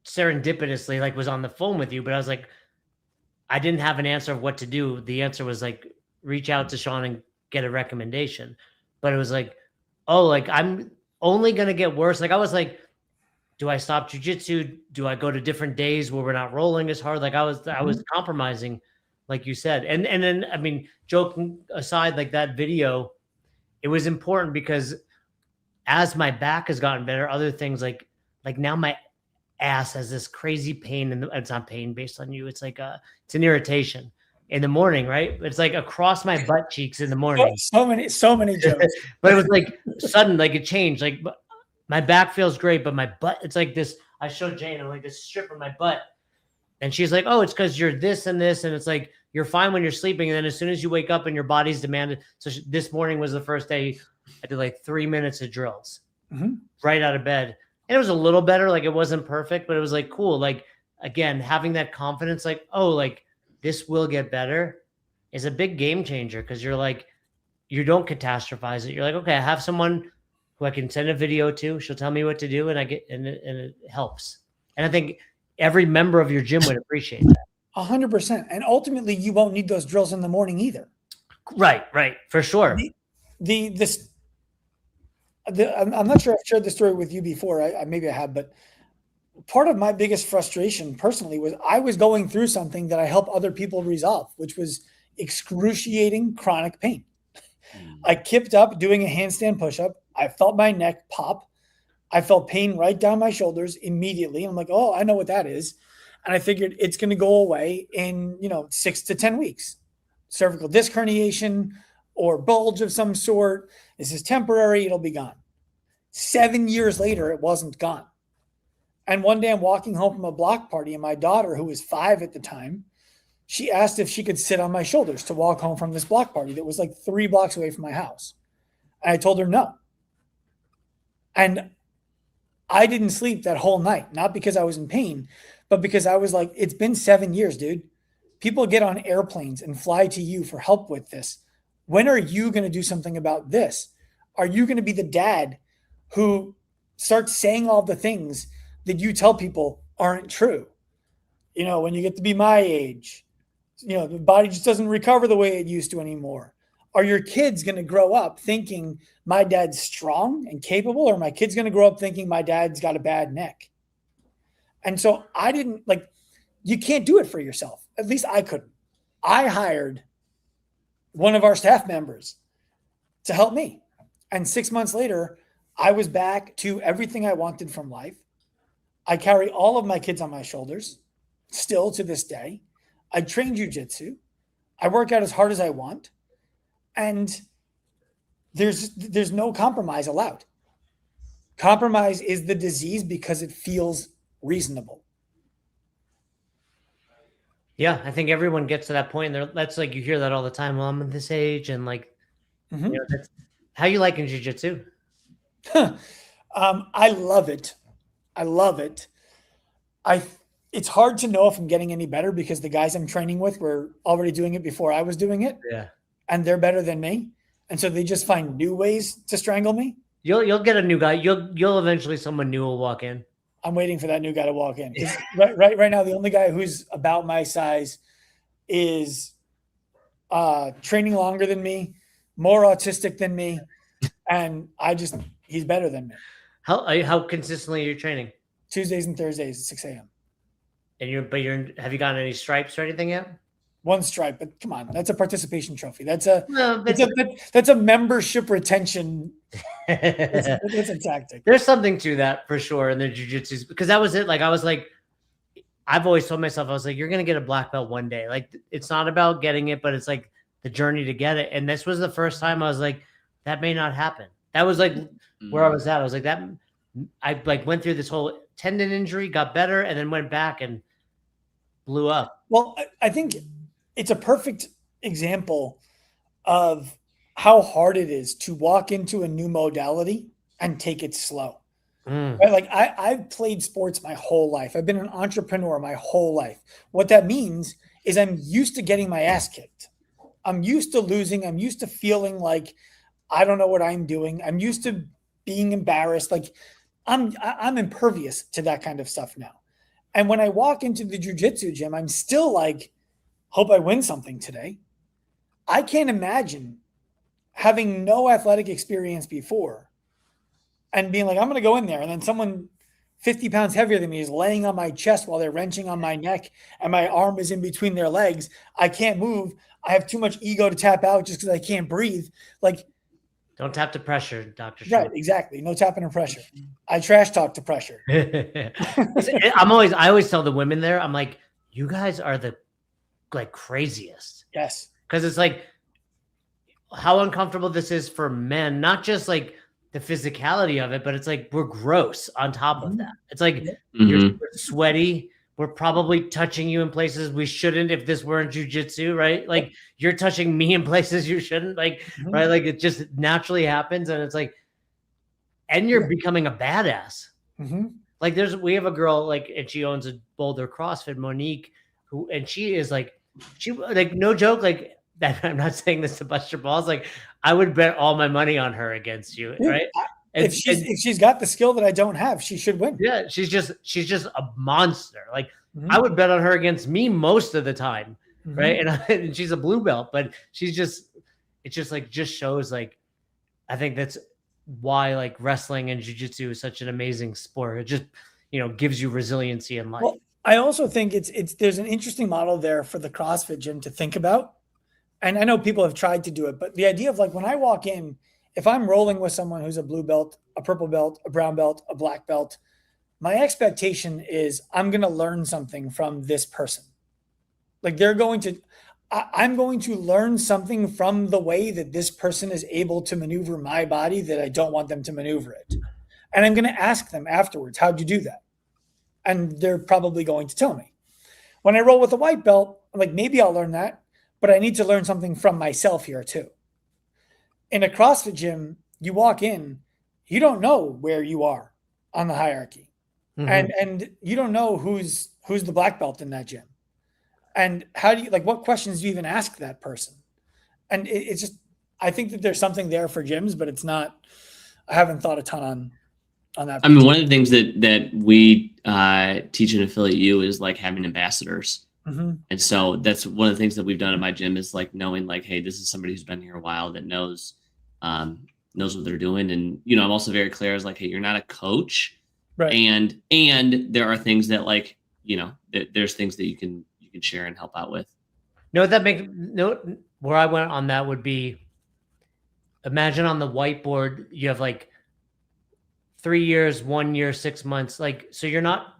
serendipitously like was on the phone with you, but I was like, I didn't have an answer of what to do. The answer was like, reach out to Sean and get a recommendation. But it was like, oh, like I'm only going to get worse. Like I was like, do I stop jiu-jitsu? Do I go to different days where we're not rolling as hard? Like I was compromising, like you said. And then, I mean, joking aside, like that video, it was important because as my back has gotten better, other things like now my ass has this crazy pain, and it's not pain based on you. It's like it's an irritation in the morning, right? It's like across my butt cheeks in the morning. So many jokes. But it was like sudden, like it changed. Like my back feels great, but my butt, it's like this. I showed Jane, I'm like this strip of my butt, and she's like, "Oh, it's because you're this and this," and it's like you're fine when you're sleeping, and then as soon as you wake up and your body's demanded. So this morning was the first day I did like 3 minutes of drills right out of bed. And it was a little better. Like it wasn't perfect, but it was like cool. Like, again, having that confidence, like, oh, like this will get better is a big game changer. Cause you're like, you don't catastrophize it. You're like, okay, I have someone who I can send a video to. She'll tell me what to do. And it helps. And I think every member of your gym would appreciate that. 100%. And ultimately you won't need those drills in the morning either. Right. For sure. I'm not sure I've shared this story with you before. Maybe I have, but part of my biggest frustration personally was I was going through something that I help other people resolve, which was excruciating chronic pain. I kipped up doing a handstand push-up. I felt my neck pop. I felt pain right down my shoulders immediately. I'm like, oh, I know what that is. And I figured it's going to go away in, 6 to 10 weeks. Cervical disc herniation or bulge of some sort. This is temporary. It'll be gone. 7 years later, it wasn't gone. And one day I'm walking home from a block party and my daughter, who was 5 at the time, she asked if she could sit on my shoulders to walk home from this block party that was like 3 blocks away from my house. And I told her no. And I didn't sleep that whole night, not because I was in pain, but because I was like, it's been 7 years, dude. People get on airplanes and fly to you for help with this. When are you going to do something about this? Are you going to be the dad who starts saying all the things that you tell people aren't true? When you get to be my age, the body just doesn't recover the way it used to anymore. Are your kids going to grow up thinking my dad's strong and capable, or my kid's going to grow up thinking my dad's got a bad neck? And so you can't do it for yourself. At least I couldn't. I hired one of our staff members to help me. And 6 months later, I was back to everything I wanted from life. I carry all of my kids on my shoulders, still to this day. I train jiu-jitsu. I work out as hard as I want. And there's no compromise allowed. Compromise is the disease because it feels reasonable. Yeah, I think everyone gets to that point. That's like, you hear that all the time. Well, I'm at this age, and like, that's how you like in jiu-jitsu. I love it. I love it. It's hard to know if I'm getting any better because the guys I'm training with were already doing it before I was doing it. Yeah. And they're better than me. And so they just find new ways to strangle me. You'll get a new guy. You'll eventually, someone new will walk in. I'm waiting for that new guy to walk in. Right now, the only guy who's about my size is training longer than me, more autistic than me, and he's better than me. How consistently are you training? Tuesdays and Thursdays at 6 a.m. And have you gotten any stripes or anything yet? One stripe, but come on, that's a participation trophy. That's a membership retention. That's a tactic. There's something to that for sure in the jiu-jitsu, because that was it. Like, I've always told myself, I was like, you're gonna get a black belt one day. Like, it's not about getting it, but it's like the journey to get it. And this was the first time I was like, that may not happen. That was like where I was at. I was like, that I like went through this whole tendon injury, got better, and then went back and blew up. Well, I think it's a perfect example of how hard it is to walk into a new modality and take it slow. Right? Like I've played sports my whole life. I've been an entrepreneur my whole life. What that means is I'm used to getting my ass kicked. I'm used to losing. I'm used to feeling like I don't know what I'm doing. I'm used to being embarrassed. Like I'm impervious to that kind of stuff now. And when I walk into the jiu-jitsu gym, I'm still like, hope I win something today. I can't imagine having no athletic experience before and being like, I'm going to go in there, and then someone 50 pounds heavier than me is laying on my chest while they're wrenching on my neck and my arm is in between their legs. I can't move. I have too much ego to tap out just because I can't breathe. Like, don't tap to pressure, Dr. Right, exactly. No tapping to pressure. I trash talk to pressure. I always tell the women there, I'm like, you guys are the like craziest. Yes. Because it's like how uncomfortable this is for men, not just like the physicality of it, but it's like we're gross on top of that. It's like you're sweaty. We're probably touching you in places we shouldn't if this weren't jiu-jitsu, right? Like you're touching me in places you shouldn't, like, right? Like it just naturally happens. And it's like, and you're becoming a badass. Like we have a girl, like, and she owns a Boulder CrossFit, Monique, and she is like, no joke, like that. I'm not saying this to bust your balls. Like I would bet all my money on her against you, right? If she's got the skill that I don't have, she should win. Yeah, she's just a monster. Like I would bet on her against me most of the time, right? And she's a blue belt, but it just shows like, I think that's why like wrestling and jiu-jitsu is such an amazing sport. It just, gives you resiliency in life. Well, I also think there's an interesting model there for the CrossFit gym to think about. And I know people have tried to do it, but the idea of like when I walk in, if I'm rolling with someone who's a blue belt, a purple belt, a brown belt, a black belt, my expectation is I'm going to learn something from this person. Like I'm going to learn something from the way that this person is able to maneuver my body that I don't want them to maneuver it. And I'm going to ask them afterwards, how'd you do that? And they're probably going to tell me. When I roll with a white belt, I'm like, maybe I'll learn that, but I need to learn something from myself here too. In a CrossFit gym, you walk in, you don't know where you are on the hierarchy. And you don't know who's the black belt in that gym. And how do you, like, what questions do you even ask that person? And it's just, I think that there's something there for gyms, but it's not, I haven't thought a ton on that. I mean, one of the things that we teach in Affiliate U is like having ambassadors. And so that's one of the things that we've done at my gym is like knowing like, hey, this is somebody who's been here a while that knows what they're doing. And, I'm also very clear as like, hey, you're not a coach. Right. And there are things that like, there's things that you can share and help out with. Where I went on that would be, imagine on the whiteboard, you have like 3 years, 1 year, 6 months. Like, so you're not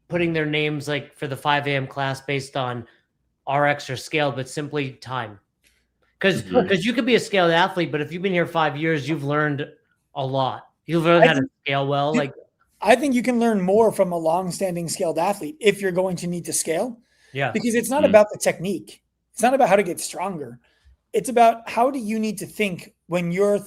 putting their names like for the 5 a.m. class based on RX or scale, but simply time. Because you could be a scaled athlete, but if you've been here 5 years, you've learned a lot. You've learned how to scale well. Like, I think you can learn more from a long-standing scaled athlete if you're going to need to scale. yeah, Because it's not about the technique. It's not about how to get stronger. It's about how do you need to think when you're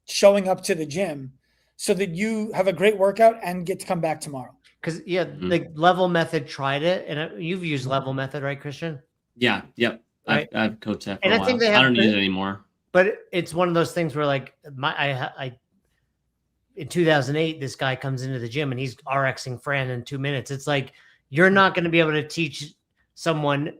showing up to the gym so that you have a great workout and get to come back tomorrow. because the level method tried it, and you've used level method, right, Christian? Yeah. Yep. Right. I've coached that for And a I while. think they I have don't the- use it anymore. But it's one of those things where, like, I in 2008, this guy comes into the gym and he's RXing Fran in 2 minutes. It's like, you're not going to be able to teach someone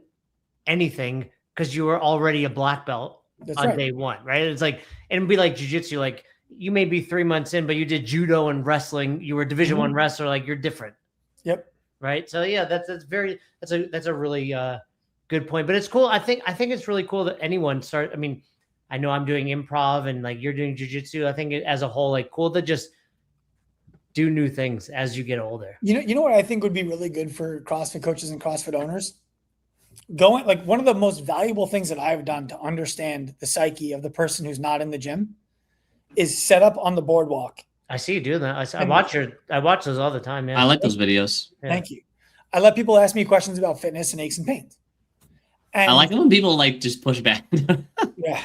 anything because you were already a black belt on day one, right? It's like, and it'd be like jiu-jitsu, like you may be 3 months in, but you did judo and wrestling. You were Division I wrestler, like you're different. Yep. Right. So yeah, that's a really good point. But it's cool. I think it's really cool that anyone start. I mean, I know I'm doing improv and like you're doing jiu-jitsu. I think as a whole, like cool to just do new things as you get older. You know what I think would be really good for CrossFit coaches and CrossFit owners? Going, like, one of the most valuable things that I've done to understand the psyche of the person who's not in the gym is set up on the boardwalk. I see you doing that. I watch those all the time, man. I like those videos. Yeah. Thank you. I let people ask me questions about fitness and aches and pains. And I like it when people like just push back. yeah.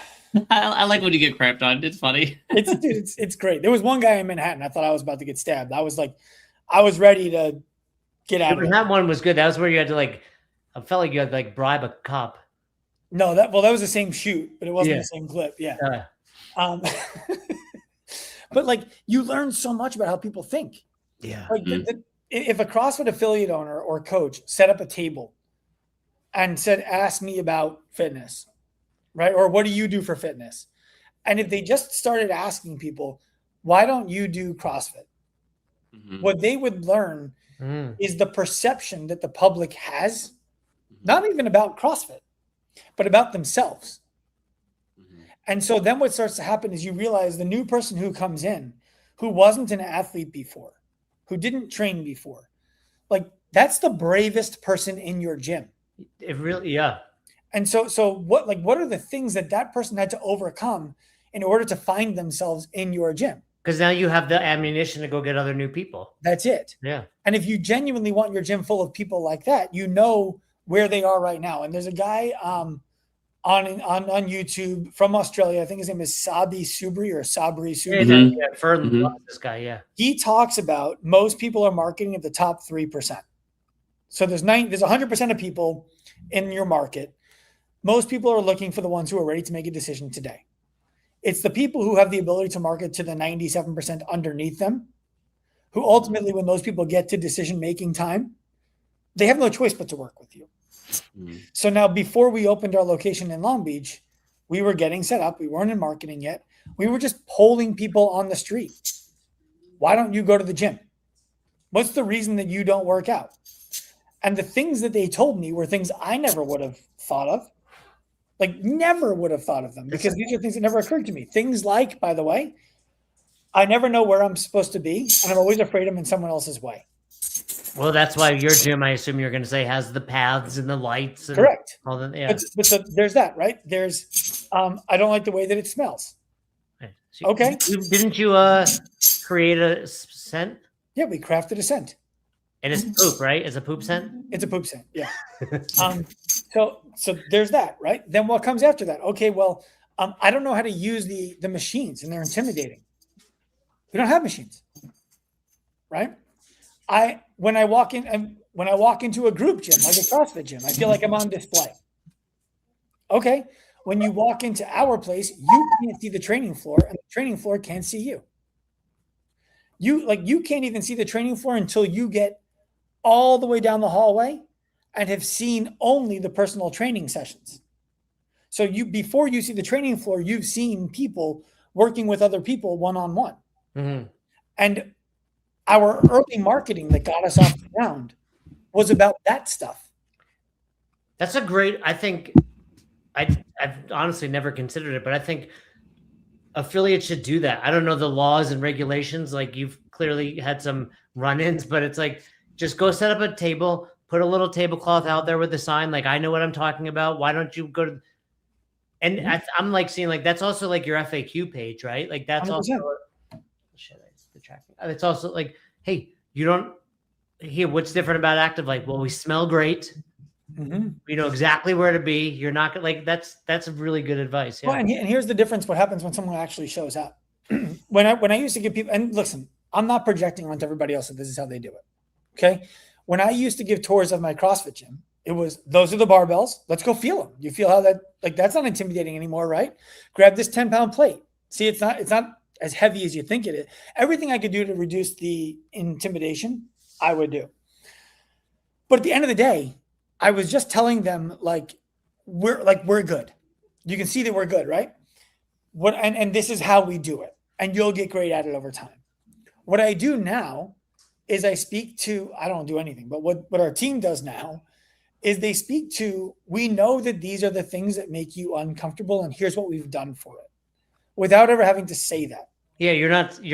I like when you get crapped on. It's funny. It's great. There was one guy in Manhattan. I thought I was about to get stabbed. I was ready to get out of it. That one was good. That was where you had to like, I felt like you had to like bribe a cop. No, that was the same shoot, but it wasn't the same clip. Yeah. But like, you learn so much about how people think. Yeah. Like if a CrossFit affiliate owner or coach set up a table and said, ask me about fitness, right? Or what do you do for fitness? And if they just started asking people, why don't you do CrossFit? What they would learn is the perception that the public has, not even about CrossFit, but about themselves. And so then what starts to happen is you realize the new person who comes in, who wasn't an athlete before, who didn't train before, like that's the bravest person in your gym. It really, yeah. And so what are the things that person had to overcome in order to find themselves in your gym? Because now you have the ammunition to go get other new people. That's it. Yeah. And if you genuinely want your gym full of people like that, you know where they are right now. And there's a guy on YouTube from Australia. I think his name is Sabri Subri. Fern loves this guy. Yeah. He talks about most people are marketing at the top 3%. So there's 100% of people in your market. Most people are looking for the ones who are ready to make a decision today. It's the people who have the ability to market to the 97% underneath them, who ultimately, when those people get to decision-making time, they have no choice but to work with you. So now, before we opened our location in Long Beach, we were getting set up. We weren't in marketing yet. We were just polling people on the street. Why don't you go to the gym? What's the reason that you don't work out? And the things that they told me were things I never would have thought of. Like, never would have thought of them, because these are things that never occurred to me. Things like, by the way, I never know where I'm supposed to be, and I'm always afraid I'm in someone else's way. Well, that's why your gym, I assume you're going to say, has the paths and the lights. And correct. All the, yeah. But so there's that, right? There's, I don't like the way that it smells. So okay. Didn't you create a scent? Yeah, we crafted a scent. And it's poop, right? It's a poop scent? It's a poop scent, yeah. So there's that, right? Then what comes after that? Okay, well, I don't know how to use the machines, and they're intimidating. We don't have machines, right? When I walk into a group gym, like a CrossFit gym, I feel like I'm on display. Okay, when you walk into our place, you can't see the training floor, and the training floor can't see you. You can't even see the training floor until you get all the way down the hallway and have seen only the personal training sessions. So before you see the training floor, you've seen people working with other people one-on-one. Mm-hmm. And our early marketing that got us off the ground was about that stuff. That's a great, I think, I've honestly never considered it, but I think affiliates should do that. I don't know the laws and regulations. Like, you've clearly had some run-ins, but it's like, just go set up a table, put a little tablecloth out there with a sign. Like, I know what I'm talking about. Why don't you go to, And Mhm. I'm like seeing like that's also like your FAQ page, right? Like that's also 100%. shit. It's the tracking. It's also like, hey, you don't here. What's different about Active Light? Well, we smell great. Mhm. We know exactly where to be. You're not gonna like that's really good advice. Well, Yeah. and here's the difference. What happens when someone actually shows up? When I used to give people, and listen, I'm not projecting onto everybody else that this is how they do it. Okay. When I used to give tours of my CrossFit gym, it was those are the barbells. Let's go feel them. You feel how that like that's not intimidating anymore, right? Grab this 10-pound plate. See, it's not as heavy as you think it is. Everything I could do to reduce the intimidation, I would do. But at the end of the day, I was just telling them we're good. You can see that we're good, right? And this is how we do it. And you'll get great at it over time. What I do now is I speak to, I don't do anything, but what our team does now is they speak to, we know that these are the things that make you uncomfortable, and here's what we've done for it without ever having to say that. Yeah, you're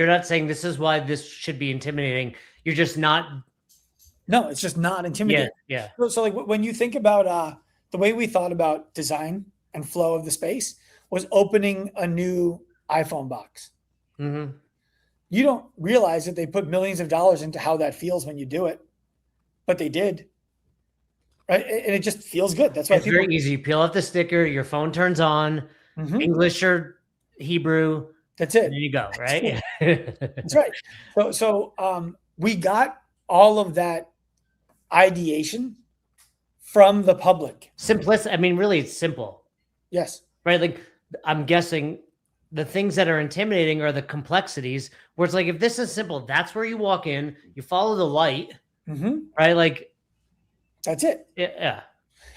not saying this is why this should be intimidating. You're just not. No, it's just not Yeah, intimidating. yeah. So like when you think about the way we thought about design and flow of the space was opening a new iPhone box. Mm-hmm. You don't realize that they put millions of dollars into how that feels when you do it, but they did, right? And it just feels good. That's why It's people. very easy. You peel off the sticker, your phone turns on, Mhm. English or Hebrew. That's There it. you go, right? That's right. So we got all of that ideation from the public. Simplicity. I mean, really, it's simple, Yes. right? Like, I'm guessing the things that are intimidating are the complexities. Where it's like, if this is simple, that's where you walk in, you follow the light, Mhm. right? Like, That's it. yeah,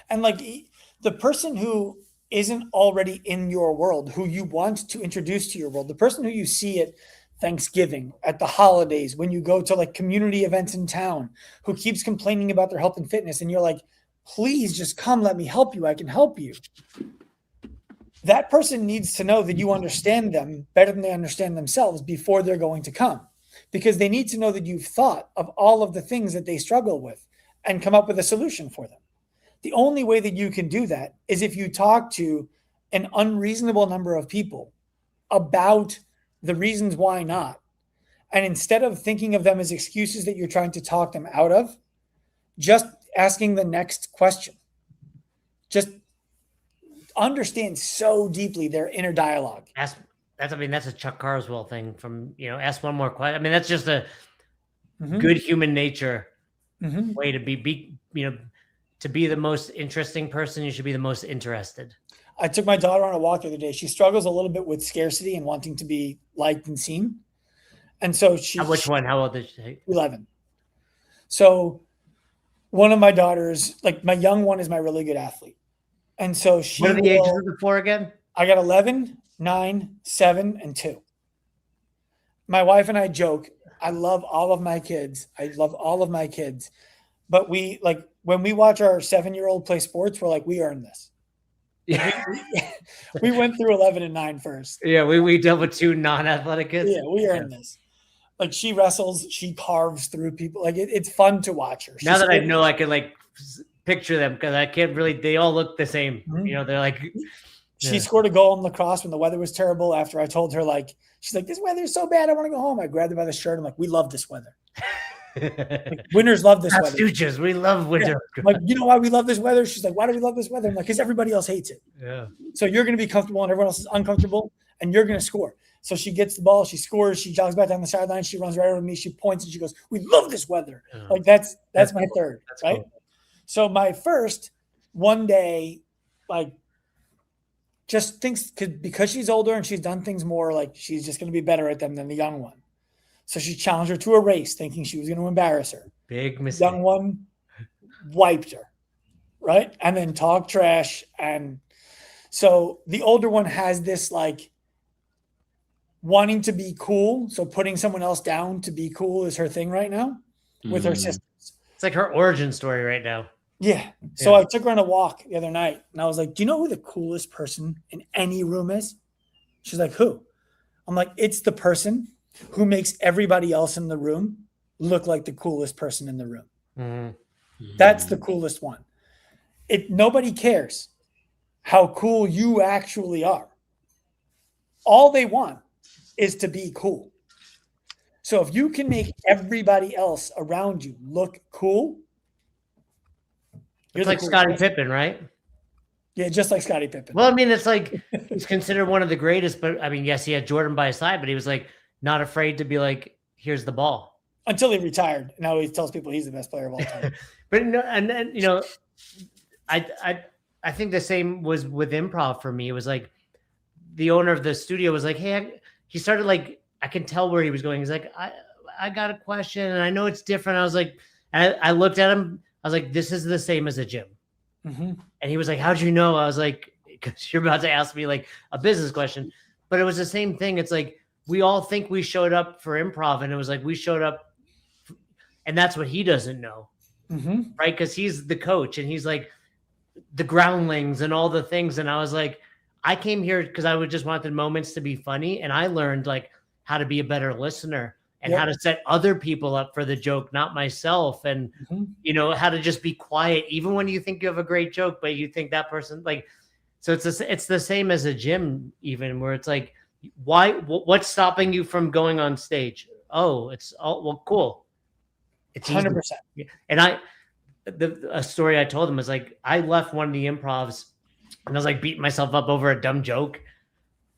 And like the person who isn't already in your world, who you want to introduce to your world, the person who you see at Thanksgiving, at the holidays, when you go to like community events in town, who keeps complaining about their health and fitness, and you're like, please just come, let me help you. I can help you. That person needs to know that you understand them better than they understand themselves before they're going to come, because they need to know that you've thought of all of the things that they struggle with and come up with a solution for them. The only way that you can do that is if you talk to an unreasonable number of people about the reasons why not. And instead of thinking of them as excuses that you're trying to talk them out of, just asking the next question. Just understand so deeply their inner dialogue. I mean, that's a Chuck Carswell thing from, ask one more question. I mean, that's just a Mhm. good human nature Mhm. way to to be the most interesting person. You should be the most interested. I took my daughter on a walk the other day. She struggles a little bit with scarcity and wanting to be liked and seen. And so Which one? How old is she? 11. So one of my daughters, like my young one is my really good athlete. And so What are the ages of the four again? I got 11, 9, 7, and 2. My wife and I joke, I love all of my kids. I love all of my kids. But we like when we watch our 7-year-old play sports, we're like, we earned this. Yeah, We went through 11 and 9 first. yeah. We dealt with two non-athletic kids. Yeah, we earned this. Like she wrestles, she carves through people. Like it's fun to watch her. Now that I know, I can like picture them because I can't really. They all look the same. Mhm. They're like. She Yeah. scored a goal in lacrosse when the weather was terrible. After I told her, like, she's like, "This weather is so bad, I want to go home." I grabbed her by the shirt. I'm like, "We love this weather. Like, winners love this weather." Pastuches, we love winter. I'm like, you know why we love this weather? She's like, "Why do we love this weather?" I'm like, "Because everybody else hates it. Yeah. So you're going to be comfortable and everyone else is uncomfortable, and you're going to score." So she gets the ball, she scores, she jogs back down the sideline, she runs right over to me, she points and she goes, "We love this weather." Yeah. Like that's That's my cool. third, That's right? cool. So my first one day, like, just thinks because she's older and she's done things more, like she's just going to be better at them than the young one. So she challenged her to a race, thinking she was going to embarrass her. Big The mistake. young one wiped her, right? And then talked trash. And so the older one has this like wanting to be cool. So putting someone else down to be cool is her thing right now with her Mm. sisters. It's like her origin story right now. Yeah. So Yeah. I took her on a walk the other night and I was like, "Do you know who the coolest person in any room is?" She's like, "Who?" I'm like, "It's the person who makes everybody else in the room look like the coolest person in the room. Mhm. That's the coolest one. Nobody cares how cool you actually are. All they want is to be cool. So if you can make everybody else around you look cool, it's like Scottie Pippen, right? Yeah, just like Scottie Pippen. Well, I mean, it's like he's considered one of the greatest, but I mean, yes, he had Jordan by his side, but he was like not afraid to be like, here's the ball. Until he retired. Now he tells people he's the best player of all time. But no, and then, you know, I think the same was with improv for me. It was like the owner of the studio was like, hey, he started like, I can tell where he was going. He's like, I got a question and I know it's different. I was like, I looked at him. I was like, this is the same as a gym. Mm-hmm. And he was like, how'd you know? I was like, because you're about to ask me like a business question. But it was the same thing. It's like, we all think we showed up for improv, and it was like, we showed up, and that's what he doesn't know. Mm-hmm. Right. Because he's the coach and he's like the groundlings and all the things. And I was like, I came here because I would just wanted moments to be funny. And I learned like how to be a better listener and how to set other people up for the joke, not myself. And, you know, how to just be quiet, even when you think you have a great joke, but you think that person like, so it's the same as a gym, even where it's like, what's stopping you from going on stage? Oh, it's all, well, cool. It's 100%. And a story I told him was like, I left one of the improvs and I was like beating myself up over a dumb joke.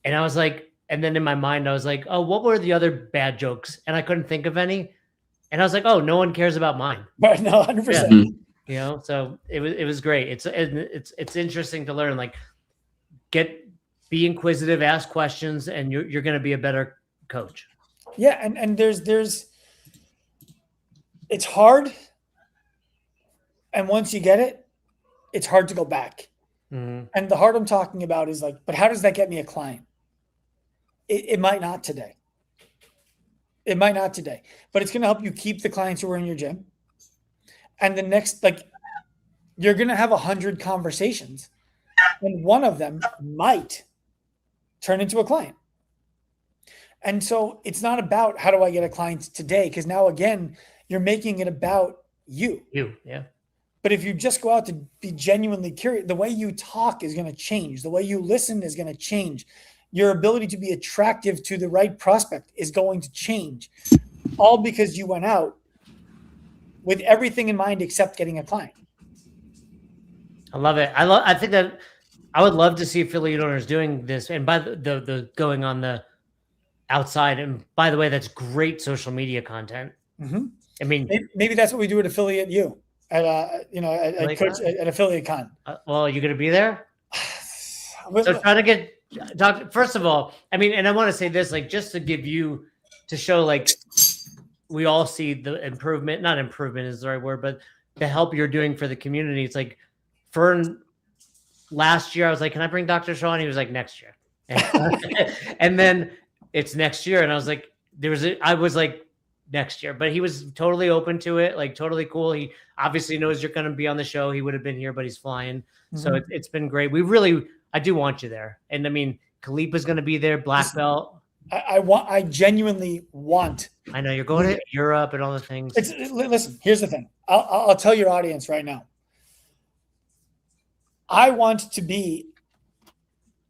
And I was like, and then in my mind, I was like, oh, what were the other bad jokes? And I couldn't think of any. And I was like, oh, no one cares about mine. Right. No, 100%. Yeah. You know, so it was great. It's interesting to learn, like be inquisitive, ask questions, and you're going to be a better coach. Yeah. And there's, it's hard. And once you get it, it's hard to go back. Mm-hmm. And the hard I'm talking about is like, but how does that get me a client? It might not today. It might not today, but it's going to help you keep the clients who are in your gym. And the next, like, you're going to have 100 conversations and one of them might turn into a client. And so it's not about how do I get a client today? Because now, again, you're making it about you. Yeah. But if you just go out to be genuinely curious, the way you talk is going to change. The way you listen is going to change. Your ability to be attractive to the right prospect is going to change, all because you went out with everything in mind except getting a client. I love it. I think that I would love to see affiliate owners doing this. And by the going on the outside, and by the way, that's great social media content. Mm-hmm. I mean, maybe that's what we do at Affiliate U at Affiliate Con. Well, you're going to be there. So try to get first of all, I mean, and I want to say this, like, just to give you, to show, like, we all see the improvement, not improvement is the right word, but the help you're doing for the community. It's like, Fern, last year, I was like, can I bring Dr. Sean? He was like, next year. And then it's next year. And I was like, I was like, next year, but he was totally open to it, like totally cool. He obviously knows you're going to be on the show. He would have been here, but he's flying. Mm-hmm. So it's been great. I do want you there. And I mean, Khalipa's going to be there, black belt. I genuinely want. I know you're going to Europe and all the things. Listen, here's the thing. I'll tell your audience right now. I want to be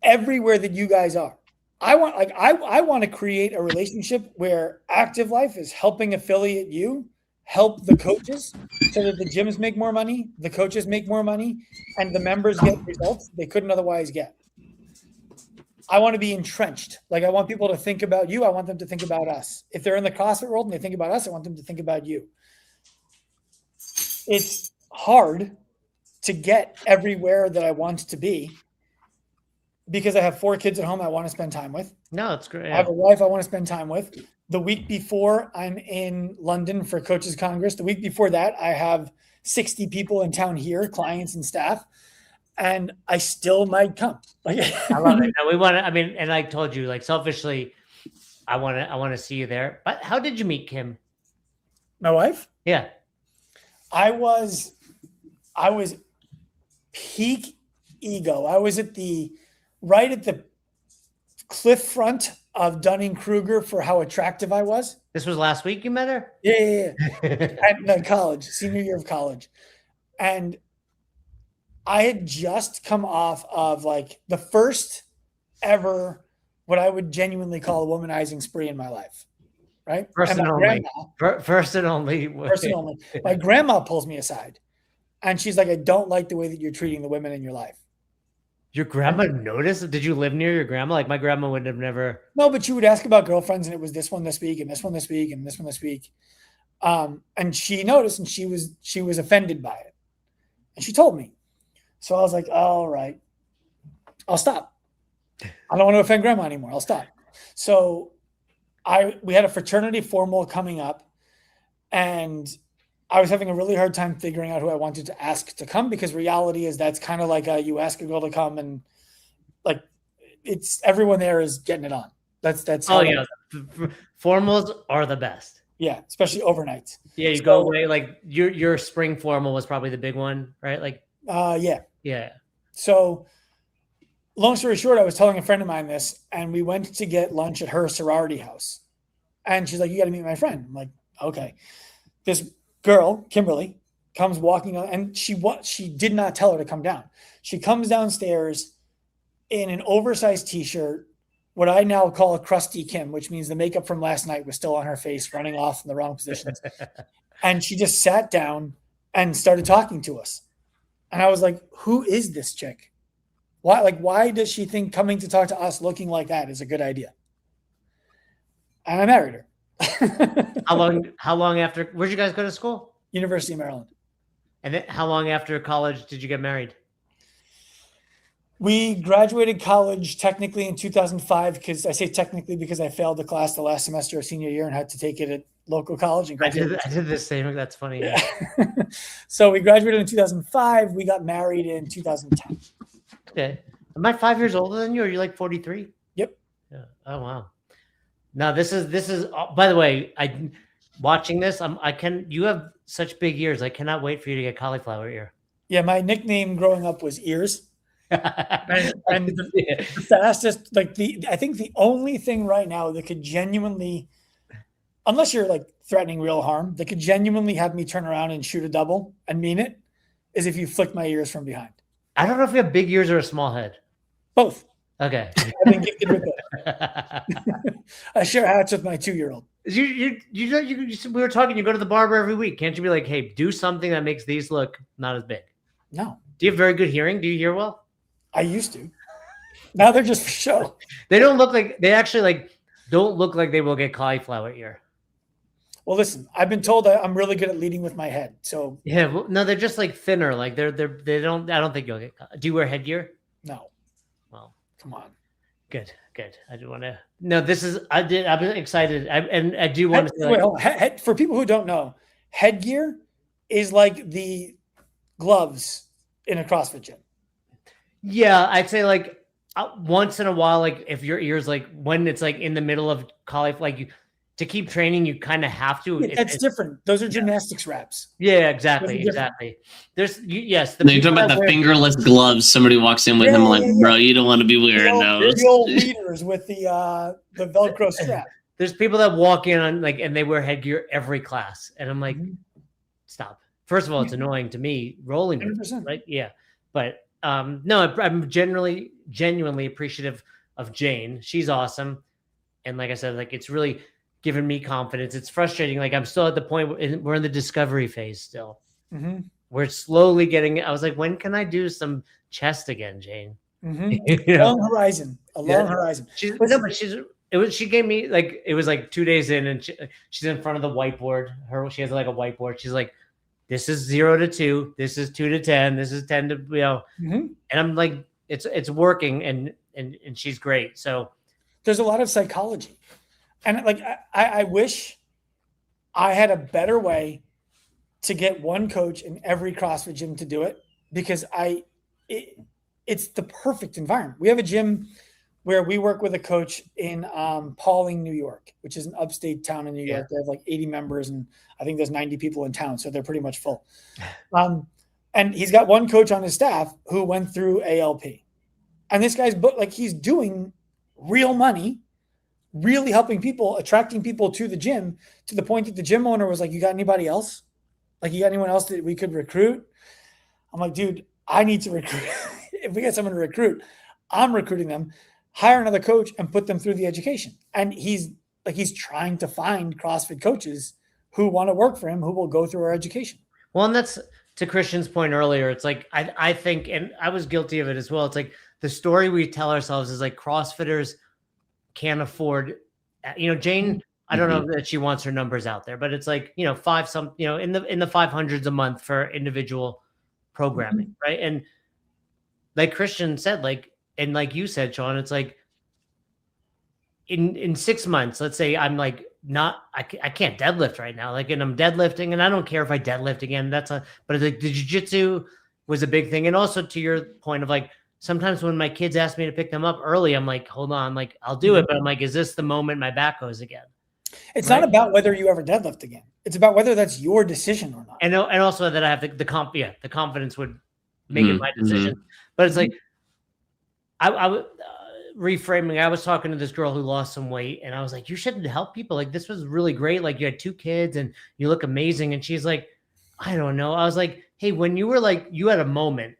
everywhere that you guys are. I want to create a relationship where Active Life is helping Affiliate U help the coaches so that the gyms make more money, the coaches make more money, and the members get results they couldn't otherwise get. I want to be entrenched. Like, I want people to think about you. I want them to think about us. If they're in the CrossFit world and they think about us, I want them to think about you. It's hard to get everywhere that I want to be because I have 4 kids at home I want to spend time with. No, it's great. I have a wife I want to spend time with. The week before, I'm in London for Coaches Congress. The week before that, I have 60 people in town here, clients and staff, and I still might come. Like, I love it. No, we want to. I mean, and I told you, like, selfishly, I want to see you there. But how did you meet Kim? My wife? Yeah, I was peak ego. I was right at the cliff front of Dunning-Kruger for how attractive I was. This was last week you met her? Yeah. At college, senior year of college. And I had just come off of like the first ever, what I would genuinely call a womanizing spree in my life. Right. First And and my only. grandma, First and only. person only, my grandma pulls me aside and she's like, I don't like the way that you're treating the women in your life. Your grandma noticed? Did you live near your grandma? Like my grandma would have never. No, but she would ask about girlfriends and it was this one this week and this one this week and this one this week. And she noticed and she was offended by it. And she told me. So I was like, all right, I'll stop. I don't want to offend grandma anymore. I'll stop. So we had a fraternity formal coming up and I was having a really hard time figuring out who I wanted to ask to come because reality is that's kind of like you ask a girl to come and like it's everyone there is getting it on. That's Oh yeah, formals are the best. Yeah, especially overnights. Yeah, you go away like your spring formal was probably the big one, right? Like yeah. So long story short, I was telling a friend of mine this, and we went to get lunch at her sorority house, and she's like, "You got to meet my friend." I'm like, "Okay." This girl, Kimberly, comes walking on, and she did not tell her to come down. She comes downstairs in an oversized t-shirt, what I now call a crusty Kim, which means the makeup from last night was still on her face, running off in the wrong positions. And she just sat down and started talking to us. And I was like, who is this chick? Why does she think coming to talk to us looking like that is a good idea? And I married her. How long after, where'd you guys go to school? University of Maryland. And then how long after college did you get married? We graduated college technically in 2005 because I say technically because I failed the class the last semester of senior year and had to take it at local college. And I did the same. That's funny. Yeah. So we graduated in 2005. We got married in 2010. Okay. Am I 5 years older than you? Or are you like 43? Yep. Yeah. Oh, wow. Now this is, by the way, watching this, you have such big ears. I cannot wait for you to get cauliflower ear. Yeah. My nickname growing up was Ears. and the fastest, I think the only thing right now that could genuinely, unless you're like threatening real harm, that could genuinely have me turn around and shoot a double and mean it, is if you flick my ears from behind. I don't know if you have big ears or a small head. Both. Okay. I've been gifted with both. I share hats with my 2-year-old. We were talking. You go to the barber every week. Can't you be like, hey, do something that makes these look not as big? No. Do you have very good hearing? Do you hear well? I used to. Now they're just for show. They don't look like don't look like they will get cauliflower ear. Well, listen, I've been told I'm really good at leading with my head. So yeah, well, no, they're just like thinner. Like they don't. I don't think you'll get. Do you wear headgear? No. Well, come on. Good. I do want to. No, this is. I'm excited. I do want to. Wait, for people who don't know, headgear is like the gloves in a CrossFit gym. Yeah, I'd say like once in a while, like if your ears like when it's like in the middle of cauliflower, like to keep training, you kind of have to. Yeah, that's different. Those are gymnastics wraps. Yeah, exactly. There's yes. No, you're talking about the fingerless gloves. Somebody walks in with them, like, bro, you don't want to be wearing those. The old leaders with the Velcro strap. There's people that walk in on and they wear headgear every class, and I'm like, stop. First of all, it's annoying to me rolling with it, right? Yeah, but. No, I'm genuinely appreciative of Jane. She's awesome. And like I said, like it's really given me confidence. It's frustrating. Like I'm still at the point where we're in the discovery phase still. Mm-hmm. We're slowly getting, I was like, when can I do some chest again, Jane? Mm-hmm. Long horizon. She gave me like, it was like 2 days in and she's in front of the whiteboard. She has like a whiteboard. She's like, this is 0 to 2. This is 2 to 10. This is 10 to, and I'm like, it's working and she's great. So there's a lot of psychology. And like, I wish I had a better way to get one coach in every CrossFit gym to do it because it's the perfect environment. We have a gym where we work with a coach in Pauling, New York, which is an upstate town in New York. They have like 80 members and I think there's 90 people in town. So they're pretty much full. And he's got one coach on his staff who went through ALP. And this guy's he's doing real money, really helping people, attracting people to the gym to the point that the gym owner was like, you got anybody else? Like, you got anyone else that we could recruit? I'm like, dude, I need to recruit. If we get someone to recruit, I'm recruiting them, hire another coach and put them through the education. And he's trying to find CrossFit coaches who want to work for him, who will go through our education. Well, and that's to Christian's point earlier. It's like, I think, and I was guilty of it as well. It's like the story we tell ourselves is like CrossFitters can't afford, Jane, I don't know that she wants her numbers out there, but it's like, in the 500s a month for individual programming. Right. And like Christian said, and like you said, Sean, it's like in 6 months, let's say I'm like, I can't deadlift right now. Like, and I'm deadlifting and I don't care if I deadlift again. But it's like the jiu-jitsu was a big thing. And also to your point of like, sometimes when my kids ask me to pick them up early, I'm like, hold on, like I'll do it. But I'm like, is this the moment my back goes again? It's not about whether you ever deadlift again. It's about whether that's your decision or not. And also that I have the confidence would make it my decision. But it's like, I reframing, I was talking to this girl who lost some weight and I was like, you shouldn't help people. Like, this was really great. Like, you had 2 kids and you look amazing. And she's like, I don't know. I was like, hey, when you were like, you had a moment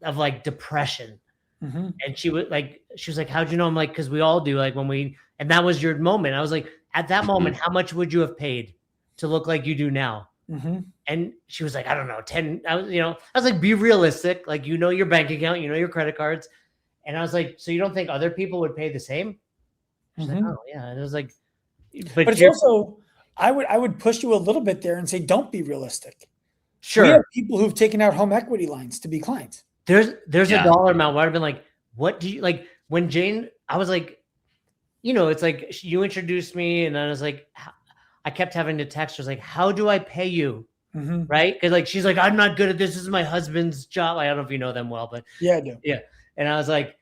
of like depression. And she was like, how'd you know? I'm like, cause we all do. Like and that was your moment. I was like, at that moment, how much would you have paid to look like you do now? And she was like, I don't know, 10. I was like, be realistic. Like, your bank account, your credit cards. And I was like, so you don't think other people would pay the same? She's like, oh yeah. And it was like, but it's also, I would push you a little bit there and say, don't be realistic. Sure. We have people who've taken out home equity lines to be clients. There's a dollar amount where I've been like, what do you like when Jane, I was like, it's like you introduced me and I was like, I kept having to text her, like, how do I pay you? Right. Cause like, she's like, I'm not good at this. This is my husband's job. I don't know if you know them well, but yeah, I do. Yeah. And I was like,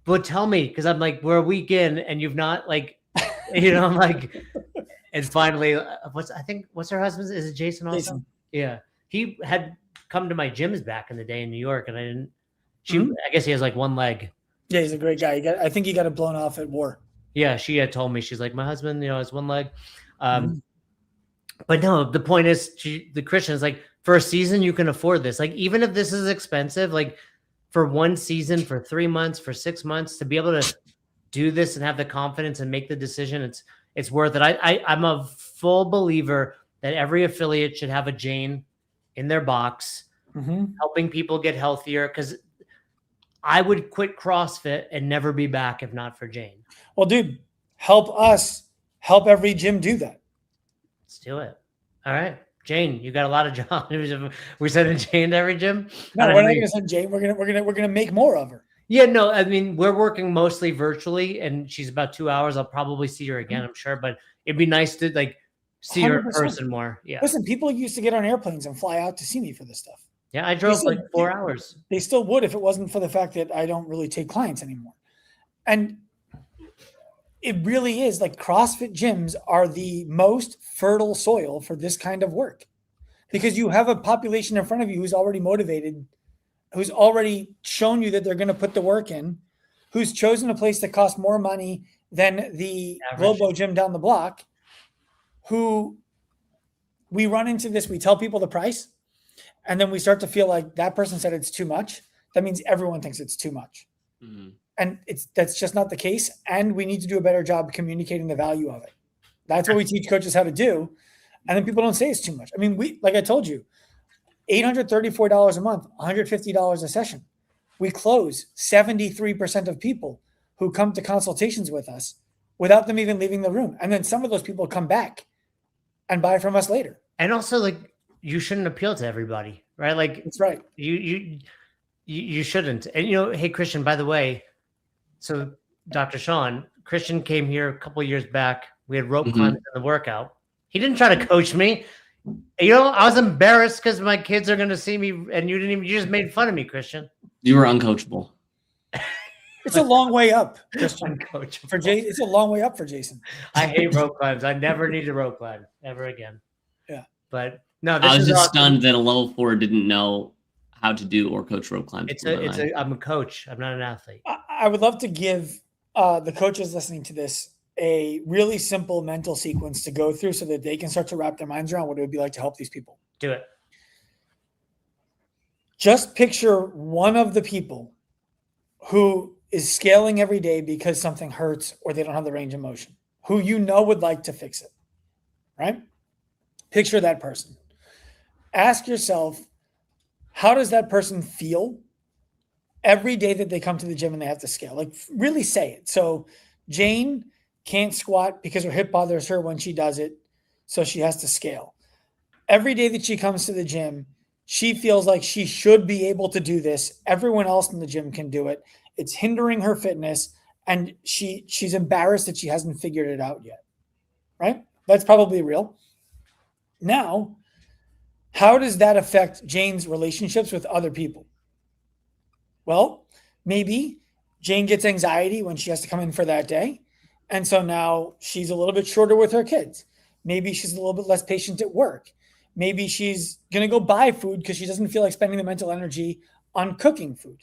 but tell me, cause I'm like, we're a week in and you've not like, I'm like, and finally what's her husband's? Is it Jason also? Jason. Yeah. He had come to my gyms back in the day in New York and I didn't, I guess he has like one leg. Yeah. He's a great guy. I think he got it blown off at war. Yeah. She had told me, she's like, my husband, has one leg. But no, the point is the Christian is like, for a season, you can afford this. Like, even if this is expensive, like for one season, for 3 months, for 6 months, to be able to do this and have the confidence and make the decision, it's worth it. I'm a full believer that every affiliate should have a Jane in their box, helping people get healthier. Because I would quit CrossFit and never be back if not for Jane. Well, dude, help us help every gym do that. Let's do it. All right. Jane, you got a lot of jobs. We sending Jane to every gym? No, we're not going to send Jane. We're gonna make more of her. Yeah, no, I mean, we're working mostly virtually, and she's about 2 hours. I'll probably see her again, I'm sure, but it'd be nice to like see 100%. Her in person more. Yeah. Listen, people used to get on airplanes and fly out to see me for this stuff. Yeah, I drove like 4 hours. They still would if it wasn't for the fact that I don't really take clients anymore. And it really is like CrossFit gyms are the most fertile soil for this kind of work because you have a population in front of you who's already motivated, who's already shown you that they're going to put the work in, who's chosen a place that costs more money than the Globo gym down the block, who we run into this, we tell people the price, and then we start to feel like that person said it's too much. That means everyone thinks it's too much. And that's just not the case. And we need to do a better job communicating the value of it. That's what we teach coaches how to do. And then people don't say it's too much. I mean, like I told you, $834 a month, $150 a session. We close 73% of people who come to consultations with us without them even leaving the room. And then some of those people come back and buy from us later. And also, like, you shouldn't appeal to everybody, right? Like, that's right. You shouldn't. And, hey, Christian, by the way, so Dr. Sean, Christian came here a couple of years back. We had rope climbing in the workout. He didn't try to coach me. I was embarrassed because my kids are going to see me and you just made fun of me, Christian. You were uncoachable. It's a long way up, Christian. For Jason, it's a long way up for Jason. I hate rope climbs. I never need a rope climb ever again. Yeah. But no, I was just stunned that a level 4 didn't know how to do or coach rope climbs. I'm a coach. I'm not an athlete. I would love to give the coaches listening to this a really simple mental sequence to go through so that they can start to wrap their minds around what it would be like to help these people. Do it. Just picture one of the people who is scaling every day because something hurts or they don't have the range of motion, who you know would like to fix it, right? Picture that person. Ask yourself, how does that person feel every day that they come to the gym and they have to scale? Like, really say it. So Jane can't squat because her hip bothers her when she does it, so she has to scale. Every day that she comes to the gym, she feels like she should be able to do this. Everyone else in the gym can do it. It's hindering her fitness, and she's embarrassed that she hasn't figured it out yet, right? That's probably real. Now, how does that affect Jane's relationships with other people? Well, maybe Jane gets anxiety when she has to come in for that day. And so now she's a little bit shorter with her kids. Maybe she's a little bit less patient at work. Maybe she's going to go buy food because she doesn't feel like spending the mental energy on cooking food.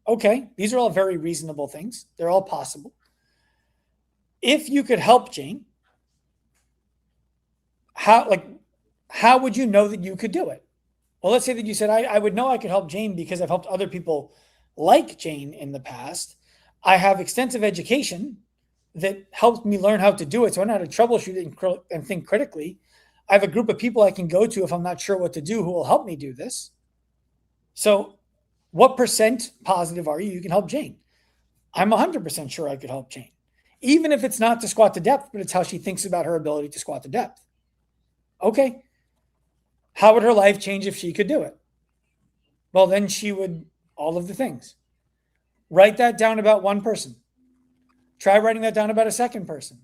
Okay, these are all very reasonable things. They're all possible. If you could help Jane, how would you know that you could do it? Well, let's say that you said, I would know I could help Jane because I've helped other people like Jane in the past. I have extensive education that helped me learn how to do it. So I know how to troubleshoot it and think critically. I have a group of people I can go to if I'm not sure what to do who will help me do this. So what percent positive are you? You can help Jane. I'm 100% sure I could help Jane. Even if it's not to squat to depth, but it's how she thinks about her ability to squat to depth. Okay. How would her life change if she could do it? Well, then she would, all of the things. Write that down about one person. Try writing that down about a second person.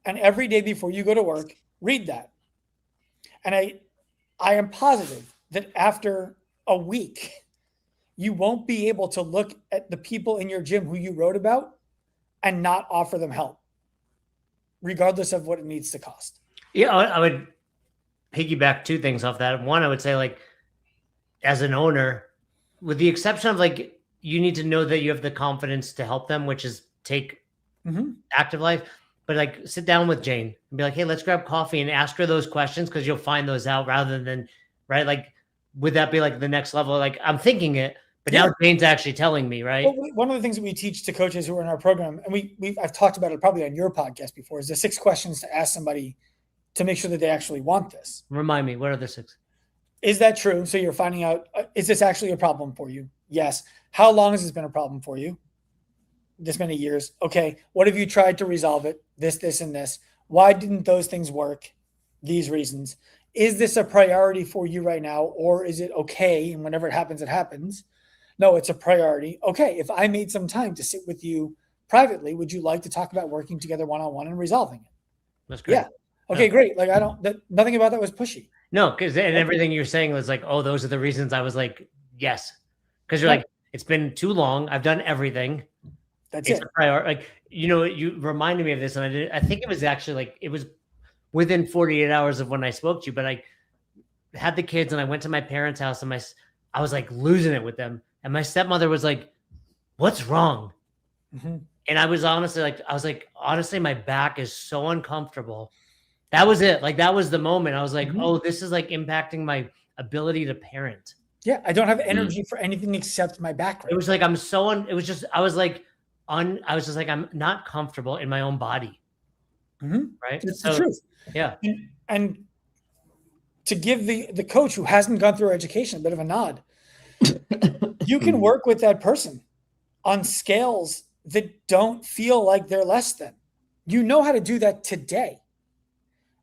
And every day before you go to work, read that. And I am positive that after a week, you won't be able to look at the people in your gym who you wrote about and not offer them help, regardless of what it needs to cost. Yeah, I would piggyback two things off that. One, I would say, like, as an owner, with the exception of, like, you need to know that you have the confidence to help them, which is take active life. But, like, sit down with Jane and be like, hey, let's grab coffee and ask her those questions, because you'll find those out rather than, right? Like, would that be like the next level? Like, I'm thinking it, but now Jane's actually telling me, right? Well, one of the things that we teach to coaches who are in our program, and I've talked about it probably on your podcast before, is the 6 questions to ask somebody to make sure that they actually want this. Remind me, what are the 6? Is that true? So you're finding out, is this actually a problem for you? Yes. How long has this been a problem for you? This many years. Okay. What have you tried to resolve it? This, and this. Why didn't those things work? These reasons. Is this a priority for you right now? Or is it okay? And whenever it happens, it happens. No, it's a priority. Okay. If I made some time to sit with you privately, would you like to talk about working together one-on-one and resolving it? That's great. Yeah. Okay, great. Like, nothing about that was pushy. No, because everything you're saying was like, oh, those are the reasons. I was like, yes. Because you're like, it's been too long. I've done everything. That's it. A priority. Like, you reminded me of this, and I think it was actually like, it was within 48 hours of when I spoke to you, but I had the kids and I went to my parents' house, and I was like losing it with them. And my stepmother was like, what's wrong? And I was like, honestly, my back is so uncomfortable. That was it. Like, that was the moment. I was like, oh, this is like impacting my ability to parent. Yeah. I don't have energy for anything except my back. It was like, I was just like, I'm not comfortable in my own body. Right. It's the truth. Yeah. And to give the coach who hasn't gone through education a bit of a nod, you can work with that person on scales that don't feel like they're less than. You know how to do that today.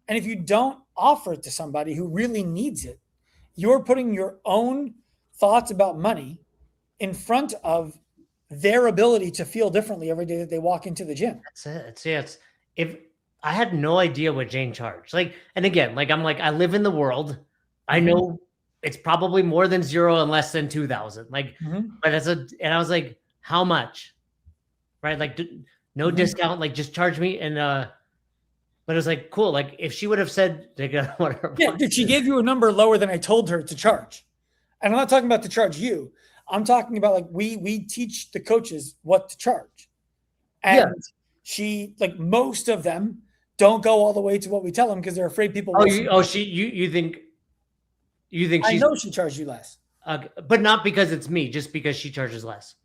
And if you don't offer it to somebody who really needs it, you're putting your own thoughts about money in front of their ability to feel differently every day that they walk into the gym. That's it. If I had no idea what Jane charged, like, and again, like, I'm like, I live in the world. I know it's probably more than 0 and less than 2,000. Like, but and I was like, how much? Right? Like, no discount. Like, just charge me. And but it was like, cool. Like, if she would have said, whatever. Yeah, she gave you a number lower than I told her to charge. And I'm not talking about to charge you. I'm talking about, like, we teach the coaches what to charge. And she, like, most of them don't go all the way to what we tell them because they're afraid people will. You think I know she charged you less. But not because it's me, just because she charges less.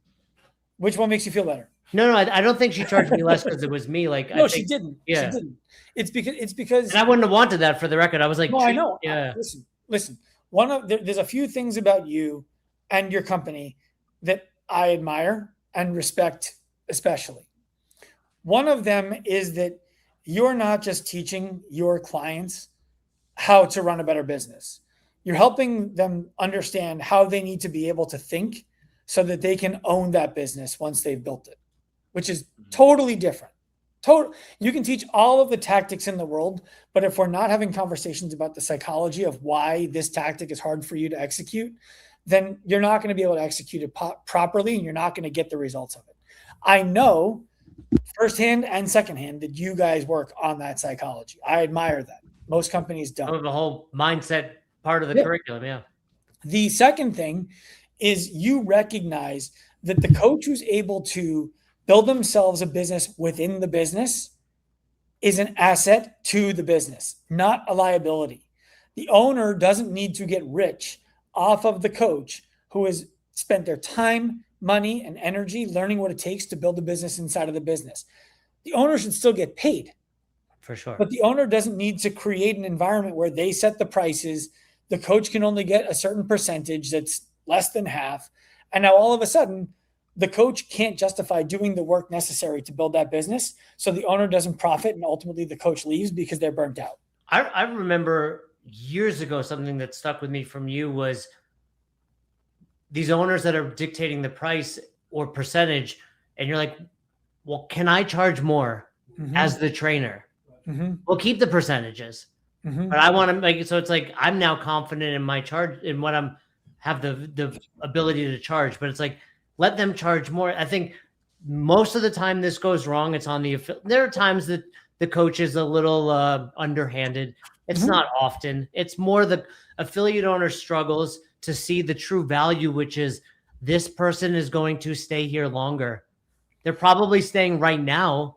Which one makes you feel better? No, I don't think she charged me less because it was me. Like, No, I she think, didn't. yeah. She didn't. It's because and I wouldn't have wanted that for the record. I was like, no, I know. Yeah. Listen. There's a few things about you and your company that I admire and respect, especially. One of them is that you're not just teaching your clients how to run a better business. You're helping them understand how they need to be able to think so that they can own that business once they've built it, which is totally different. You can teach all of the tactics in the world, but if we're not having conversations about the psychology of why this tactic is hard for you to execute, then you're not going to be able to execute it properly, and you're not going to get the results of it. I know firsthand and secondhand that you guys work on that psychology. I admire that. Most companies don't. The whole mindset part of the curriculum, yeah. The second thing is you recognize that the coach who's able to build themselves a business within the business is an asset to the business, not a liability. The owner doesn't need to get rich off of the coach who has spent their time, money, and energy learning what it takes to build a business inside of the business. The owner should still get paid. For sure. But the owner doesn't need to create an environment where they set the prices. The coach can only get a certain percentage that's less than half. And now all of a sudden, the coach can't justify doing the work necessary to build that business. So the owner doesn't profit, and ultimately the coach leaves because they're burnt out. I remember years ago, something that stuck with me from you was these owners that are dictating the price or percentage. And you're like, well, can I charge more as the trainer? We'll keep the percentages, but I want to make it so it's like I'm now confident in my charge, in what have the ability to charge. But it's like, let them charge more. I think most of the time this goes wrong. It's on there are times that the coach is a little underhanded. It's not often. It's more the affiliate owner struggles to see the true value, which is this person is going to stay here longer. They're probably staying right now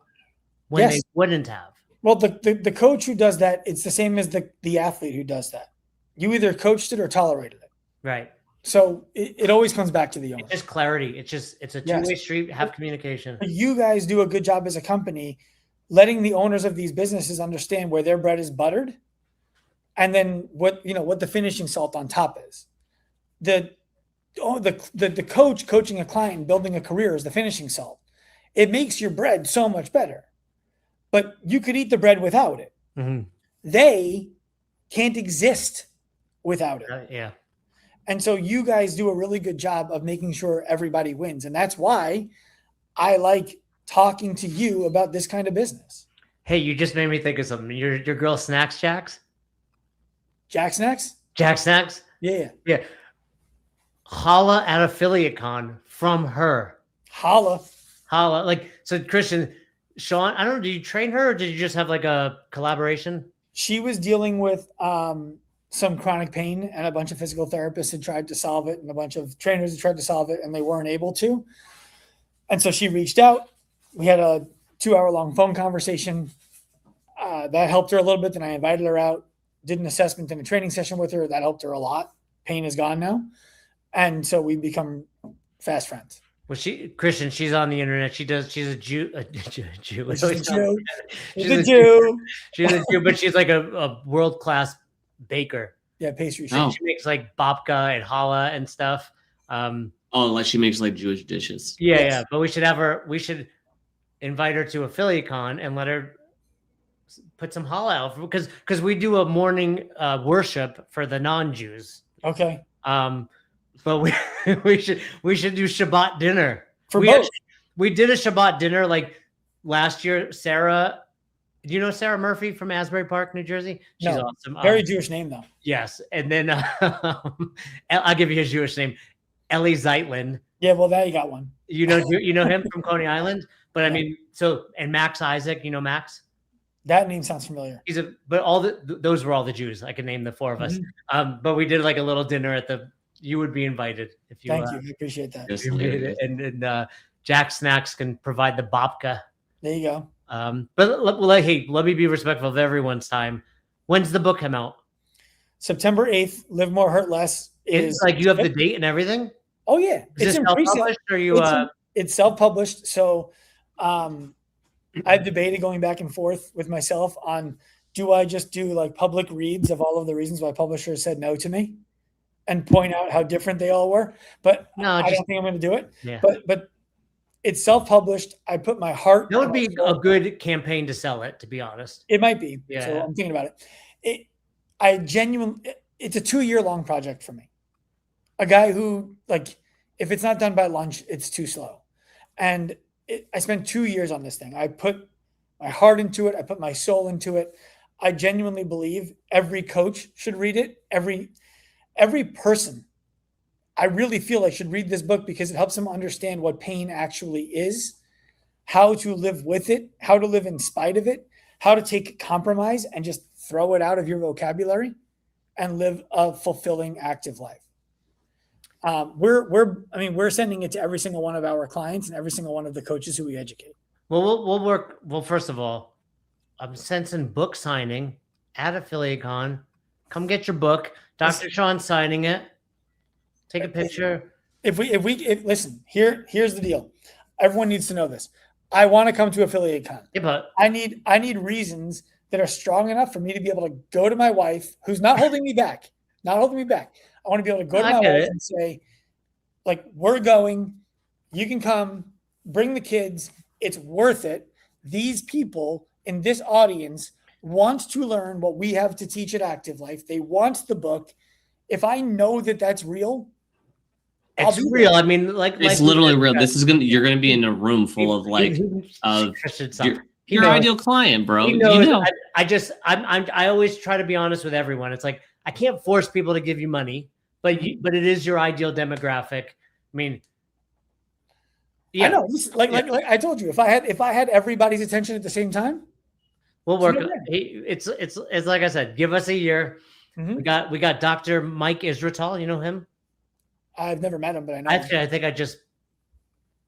when they wouldn't have. Well, the coach who does that, it's the same as the athlete who does that. You either coached it or tolerated it. Right. So it always comes back to the owner. It's just clarity. It's a two-way street. Have communication. You guys do a good job as a company letting the owners of these businesses understand where their bread is buttered, and then what the finishing salt on top is. The coach coaching a client and building a career is the finishing salt. It makes your bread so much better. But you could eat the bread without it. They can't exist without it. Yeah. And so you guys do a really good job of making sure everybody wins. And that's why I like talking to you about this kind of business. Hey, you just made me think of something. Your girl Snacks Jacks? Jack Snacks? Jack Snacks? Yeah. Holla at Affiliate Con from her. Holla. Like, so Christian, Sean, I don't know, did you train her or did you just have like a collaboration? She was dealing with some chronic pain, and a bunch of physical therapists had tried to solve it, and a bunch of trainers had tried to solve it, and they weren't able to. And so she reached out. We had a 2-hour-long phone conversation. That helped her a little bit. Then I invited her out, did an assessment and a training session with her. That helped her a lot. Pain is gone now. And so we become fast friends. Well, Christian, she's on the internet. She's a Jew. She's a Jew, but she's like a world-class baker. Yeah, pastry. She makes like babka and challah and stuff. Like she makes like Jewish dishes. Yeah. But we should invite her to Affiliate Con and let her put some challah out because we do a morning worship for the non-Jews. Okay. But we should do Shabbat dinner. We did a Shabbat dinner like last year. Sarah, do you know Sarah Murphy from Asbury Park, New Jersey? She's awesome. Very Jewish name though. Yes. And then I'll give you his Jewish name, Ellie Zeitlin. Yeah, well, there you got one. You know him from Coney Island. But I mean, and Max Isaac, you know Max? That name sounds familiar. But those were all the Jews. I could name the four of us. But we did like a little dinner you would be invited if you. Thank you. I appreciate that. And Jack Snacks can provide the babka. There you go. But let me be respectful of everyone's time. When's the book come out? September 8th, Live More, Hurt Less It's is like you have the date and everything. Oh yeah, Is this in pre-sale. self-published or you? It's self-published. So I've debated going back and forth with myself on, do I just do like public reads of all of the reasons why publishers said no to me and point out how different they all were? But No, I don't think I'm going to do it. Yeah. But it's self-published. I put my heart. That would be a good campaign to sell it, to be honest. It might be. Yeah. So I'm thinking about it. It's a 2-year-long project for me. A guy who, like, if it's not done by lunch, it's too slow. And I spent 2 years on this thing. I put my heart into it. I put my soul into it. I genuinely believe every coach should read it. Every person, I really feel like, should read this book because it helps them understand what pain actually is, how to live with it, how to live in spite of it, how to take compromise and just throw it out of your vocabulary and live a fulfilling, active life. We're sending it to every single one of our clients and every single one of the coaches who we educate. Well, we'll work. Well, first of all, I'm sensing book signing at AffiliateCon. Come get your book. Dr. Sean signing it. Take a picture. Listen, here's the deal. Everyone needs to know this. I want to come to AffiliateCon. Yeah, but I need reasons that are strong enough for me to be able to go to my wife, who's not holding me back. Not holding me back. I want to be able to go to my wife and say, like, we're going, you can come, bring the kids. It's worth it. These people in this audience want to learn what we have to teach at Active Life. They want the book. If I know that that's real, it's real. I mean, like, it's literally real. This is you're gonna be in a room full of your ideal client, bro. You know. I always try to be honest with everyone. It's like, I can't force people to give you money, but it is your ideal demographic. I mean, yeah, I know. Like I told you, if I had everybody's attention at the same time, we'll work. It's like I said, give us a year. Mm-hmm. We got Dr. Mike Israetel. You know him? I've never met him, but I know. Actually, I think I just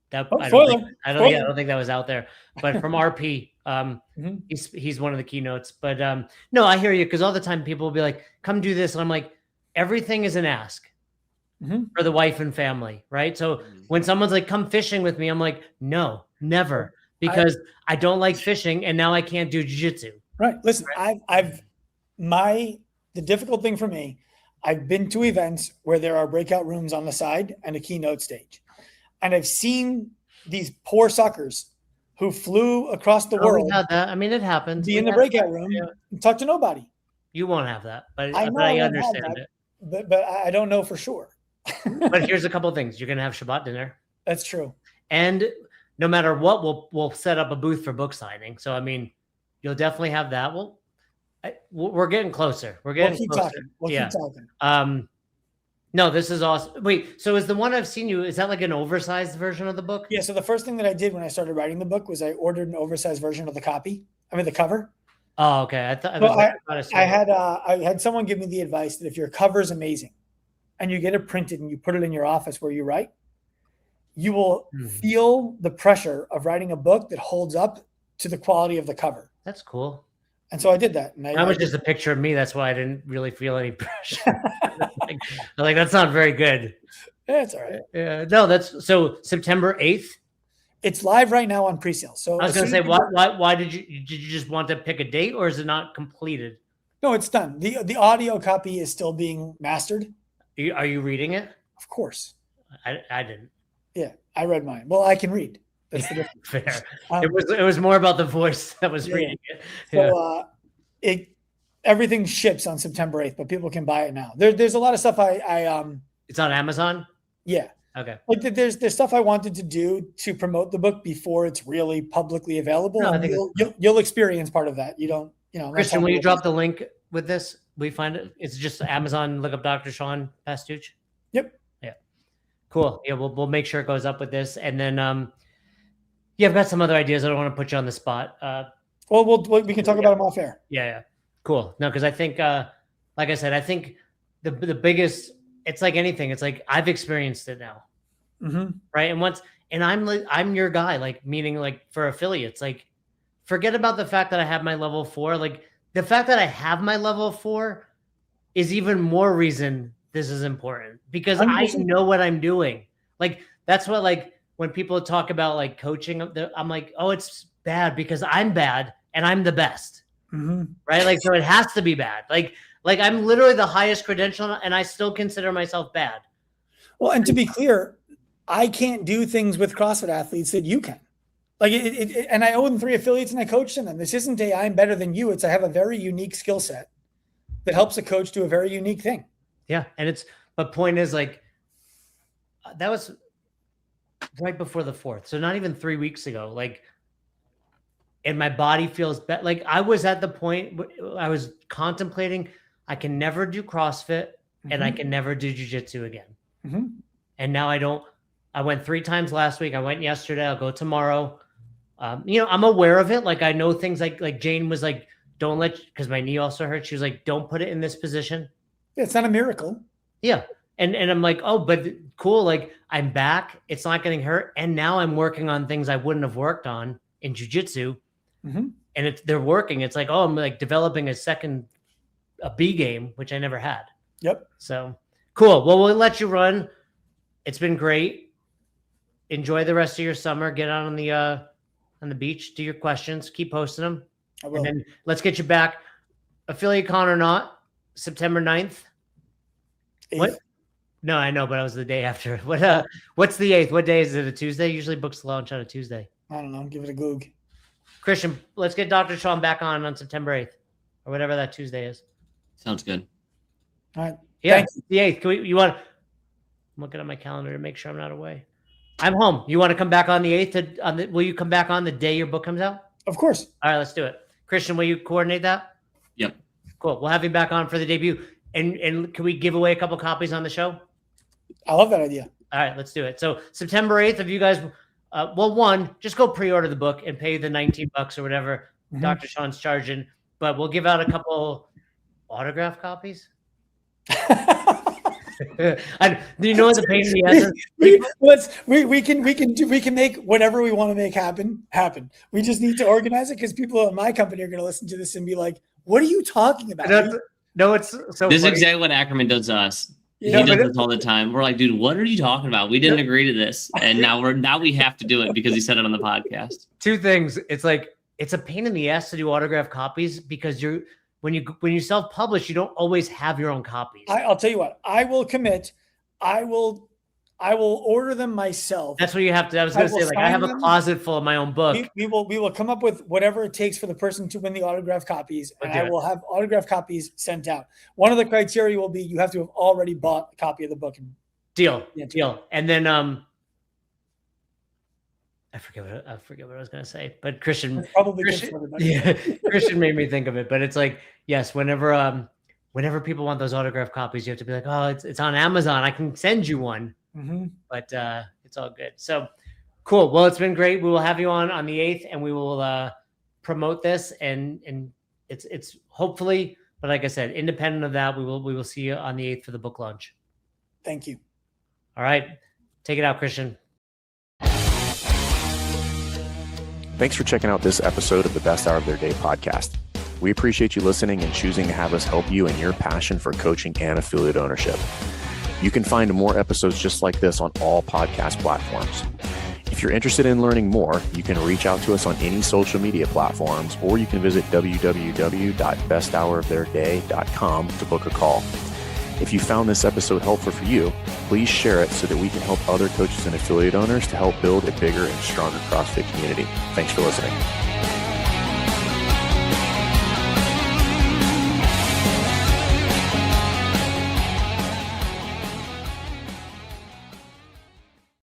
that. Oh, I don't think that was out there. But from RP, he's one of the keynotes. But no, I hear you, because all the time people will be like, "Come do this," and I'm like, everything is an ask for the wife and family, right? So when someone's like, "Come fishing with me," I'm like, "No, never," because I don't like fishing, and now I can't do jiu-jitsu. Right. Listen, the difficult thing for me, I've been to events where there are breakout rooms on the side and a keynote stage. And I've seen these poor suckers who flew across the world. We had that. I mean, it happens. Be in the breakout room and talk to nobody. You won't have that, but I understand it. But I don't know for sure. But here's a couple of things. You're going to have Shabbat dinner. That's true. And no matter what, we'll set up a booth for book signing. So, I mean, you'll definitely have that. We're getting closer. We'll keep talking. We'll keep talking. No, this is awesome. Wait, so is the one I've seen you, is that like an oversized version of the book? Yeah. So the first thing that I did when I started writing the book was I ordered an oversized version of the the cover. Oh, okay. I had someone give me the advice that if your cover is amazing and you get it printed and you put it in your office where you write, you will feel the pressure of writing a book that holds up to the quality of the cover. That's cool. And so I did that. And that was just a picture of me. That's why I didn't really feel any pressure. like that's not very good. Yeah, it's all right. Yeah, no, that's so September 8th. It's live right now on presale. So I was going to say, why did you just want to pick a date, or is it not completed? No, it's done. The audio copy is still being mastered. Are you reading it? Of course. I didn't. Yeah, I read mine. Well, I can read. That's the difference. Fair. It was more about the voice that was reading it. Yeah. So everything ships on September 8th, but people can buy it now. There's a lot of stuff It's on Amazon? Yeah. Okay. Like there's stuff I wanted to do to promote the book before it's really publicly available. No, I think you'll experience part of that. You don't, Christian, will you drop the link with this? We find it. It's just Amazon. Look up Dr. Sean Pastuch. Yep. Yeah. Cool. Yeah, we'll make sure it goes up with this, and then I've got some other ideas. I don't want to put you on the spot. We can talk about them off air. Yeah. Cool. No, because I think, like I said, I think the biggest. It's like anything. It's like I've experienced it now, right? And I'm your guy. Like meaning, like for affiliates, like forget about the fact that I have my level 4. Like the fact that I have my level 4 is even more reason this is important, because 100%. I know what I'm doing. Like, that's what, like, when people talk about like coaching, I'm like, oh, it's bad because I'm bad and I'm the best. Right? Like, so it has to be bad. Like I'm literally the highest credential and I still consider myself bad. Well, and to be clear, I can't do things with CrossFit athletes that you can. Like, and I own 3 affiliates and I coach them. This isn't a I'm better than you. It's I have a very unique skill set that helps a coach do a very unique thing. Yeah. And but point is, like, that was right before the 4th. So not even 3 weeks ago. Like, and my body feels better. Like, I was at the point I was contemplating, I can never do CrossFit and I can never do jiu-jitsu again. And now I went 3 times last week. I went yesterday. I'll go tomorrow. I'm aware of it. Like, I know things like Jane was like, don't because my knee also hurt. She was like, don't put it in this position. It's not a miracle. Yeah. And I'm like, oh, but cool. Like, I'm back. It's not getting hurt. And now I'm working on things I wouldn't have worked on in jiu-jitsu. And they're working. It's like, oh, I'm like developing a B game, which I never had. Yep. So cool. Well, we'll let you run. It's been great. Enjoy the rest of your summer. Get out on the beach. Do your questions. Keep posting them. I will. And then let's get you back. Affiliate con or not, September 9th. 8th. What? No, I know, but it was the day after. What's the 8th? What day is it? A Tuesday? Usually books launch on a Tuesday. I don't know. Give it a goog. Christian, let's get Dr. Sean back on September 8th or whatever that Tuesday is. Sounds good. All right. Yeah, the 8th. I'm looking at my calendar to make sure I'm not away. I'm home. You want to come back on the 8th? Will you come back on the day your book comes out? Of course. All right, let's do it. Christian, will you coordinate that? Yep. Cool. We'll have you back on for the debut. And can we give away a couple copies on the show? I love that idea. All right, let's do it. So September 8th, if you guys, just go pre-order the book and pay the $19 or whatever Dr. Sean's charging. But we'll give out a couple autograph copies. Do you know what the pain in the ass is? We can make whatever we want to make happen. We just need to organize it, because people in my company are going to listen to this and be like, "What are you talking about?" No, it's so. This is funny. exactly what Ackerman does to us. Yeah, He does this all the time. We're like, dude, what are you talking about? We didn't agree to this, and now we have to do it because he said it on the podcast. 2 things. It's like, it's a pain in the ass to do autograph copies, because when you self-publish, you don't always have your own copies. I'll tell you what. I will commit. I will order them myself. That's what you have to. I was going to say, like, I have a closet full of my own book. We will come up with whatever it takes for the person to win the autograph copies, and I will have autograph copies sent out. One of the criteria will be you have to have already bought a copy of the book. Deal. And then I forget what I was going to say, but Christian probably good for everybody. Yeah, Christian made me think of it. But it's like, yes, whenever people want those autograph copies, you have to be like, oh, it's on Amazon. I can send you one. But it's all good. So cool. Well, it's been great. We will have you on the 8th, and we will promote this, and it's hopefully, but like I said, independent of that, we will see you on the 8th for the book launch. Thank you. All right. Take it out, Christian. Thanks for checking out this episode of the Best Hour of Their Day podcast. We appreciate you listening and choosing to have us help you in your passion for coaching and affiliate ownership. You can find more episodes just like this on all podcast platforms. If you're interested in learning more, you can reach out to us on any social media platforms, or you can visit www.besthouroftheirday.com to book a call. If you found this episode helpful for you, please share it so that we can help other coaches and affiliate owners to help build a bigger and stronger CrossFit community. Thanks for listening.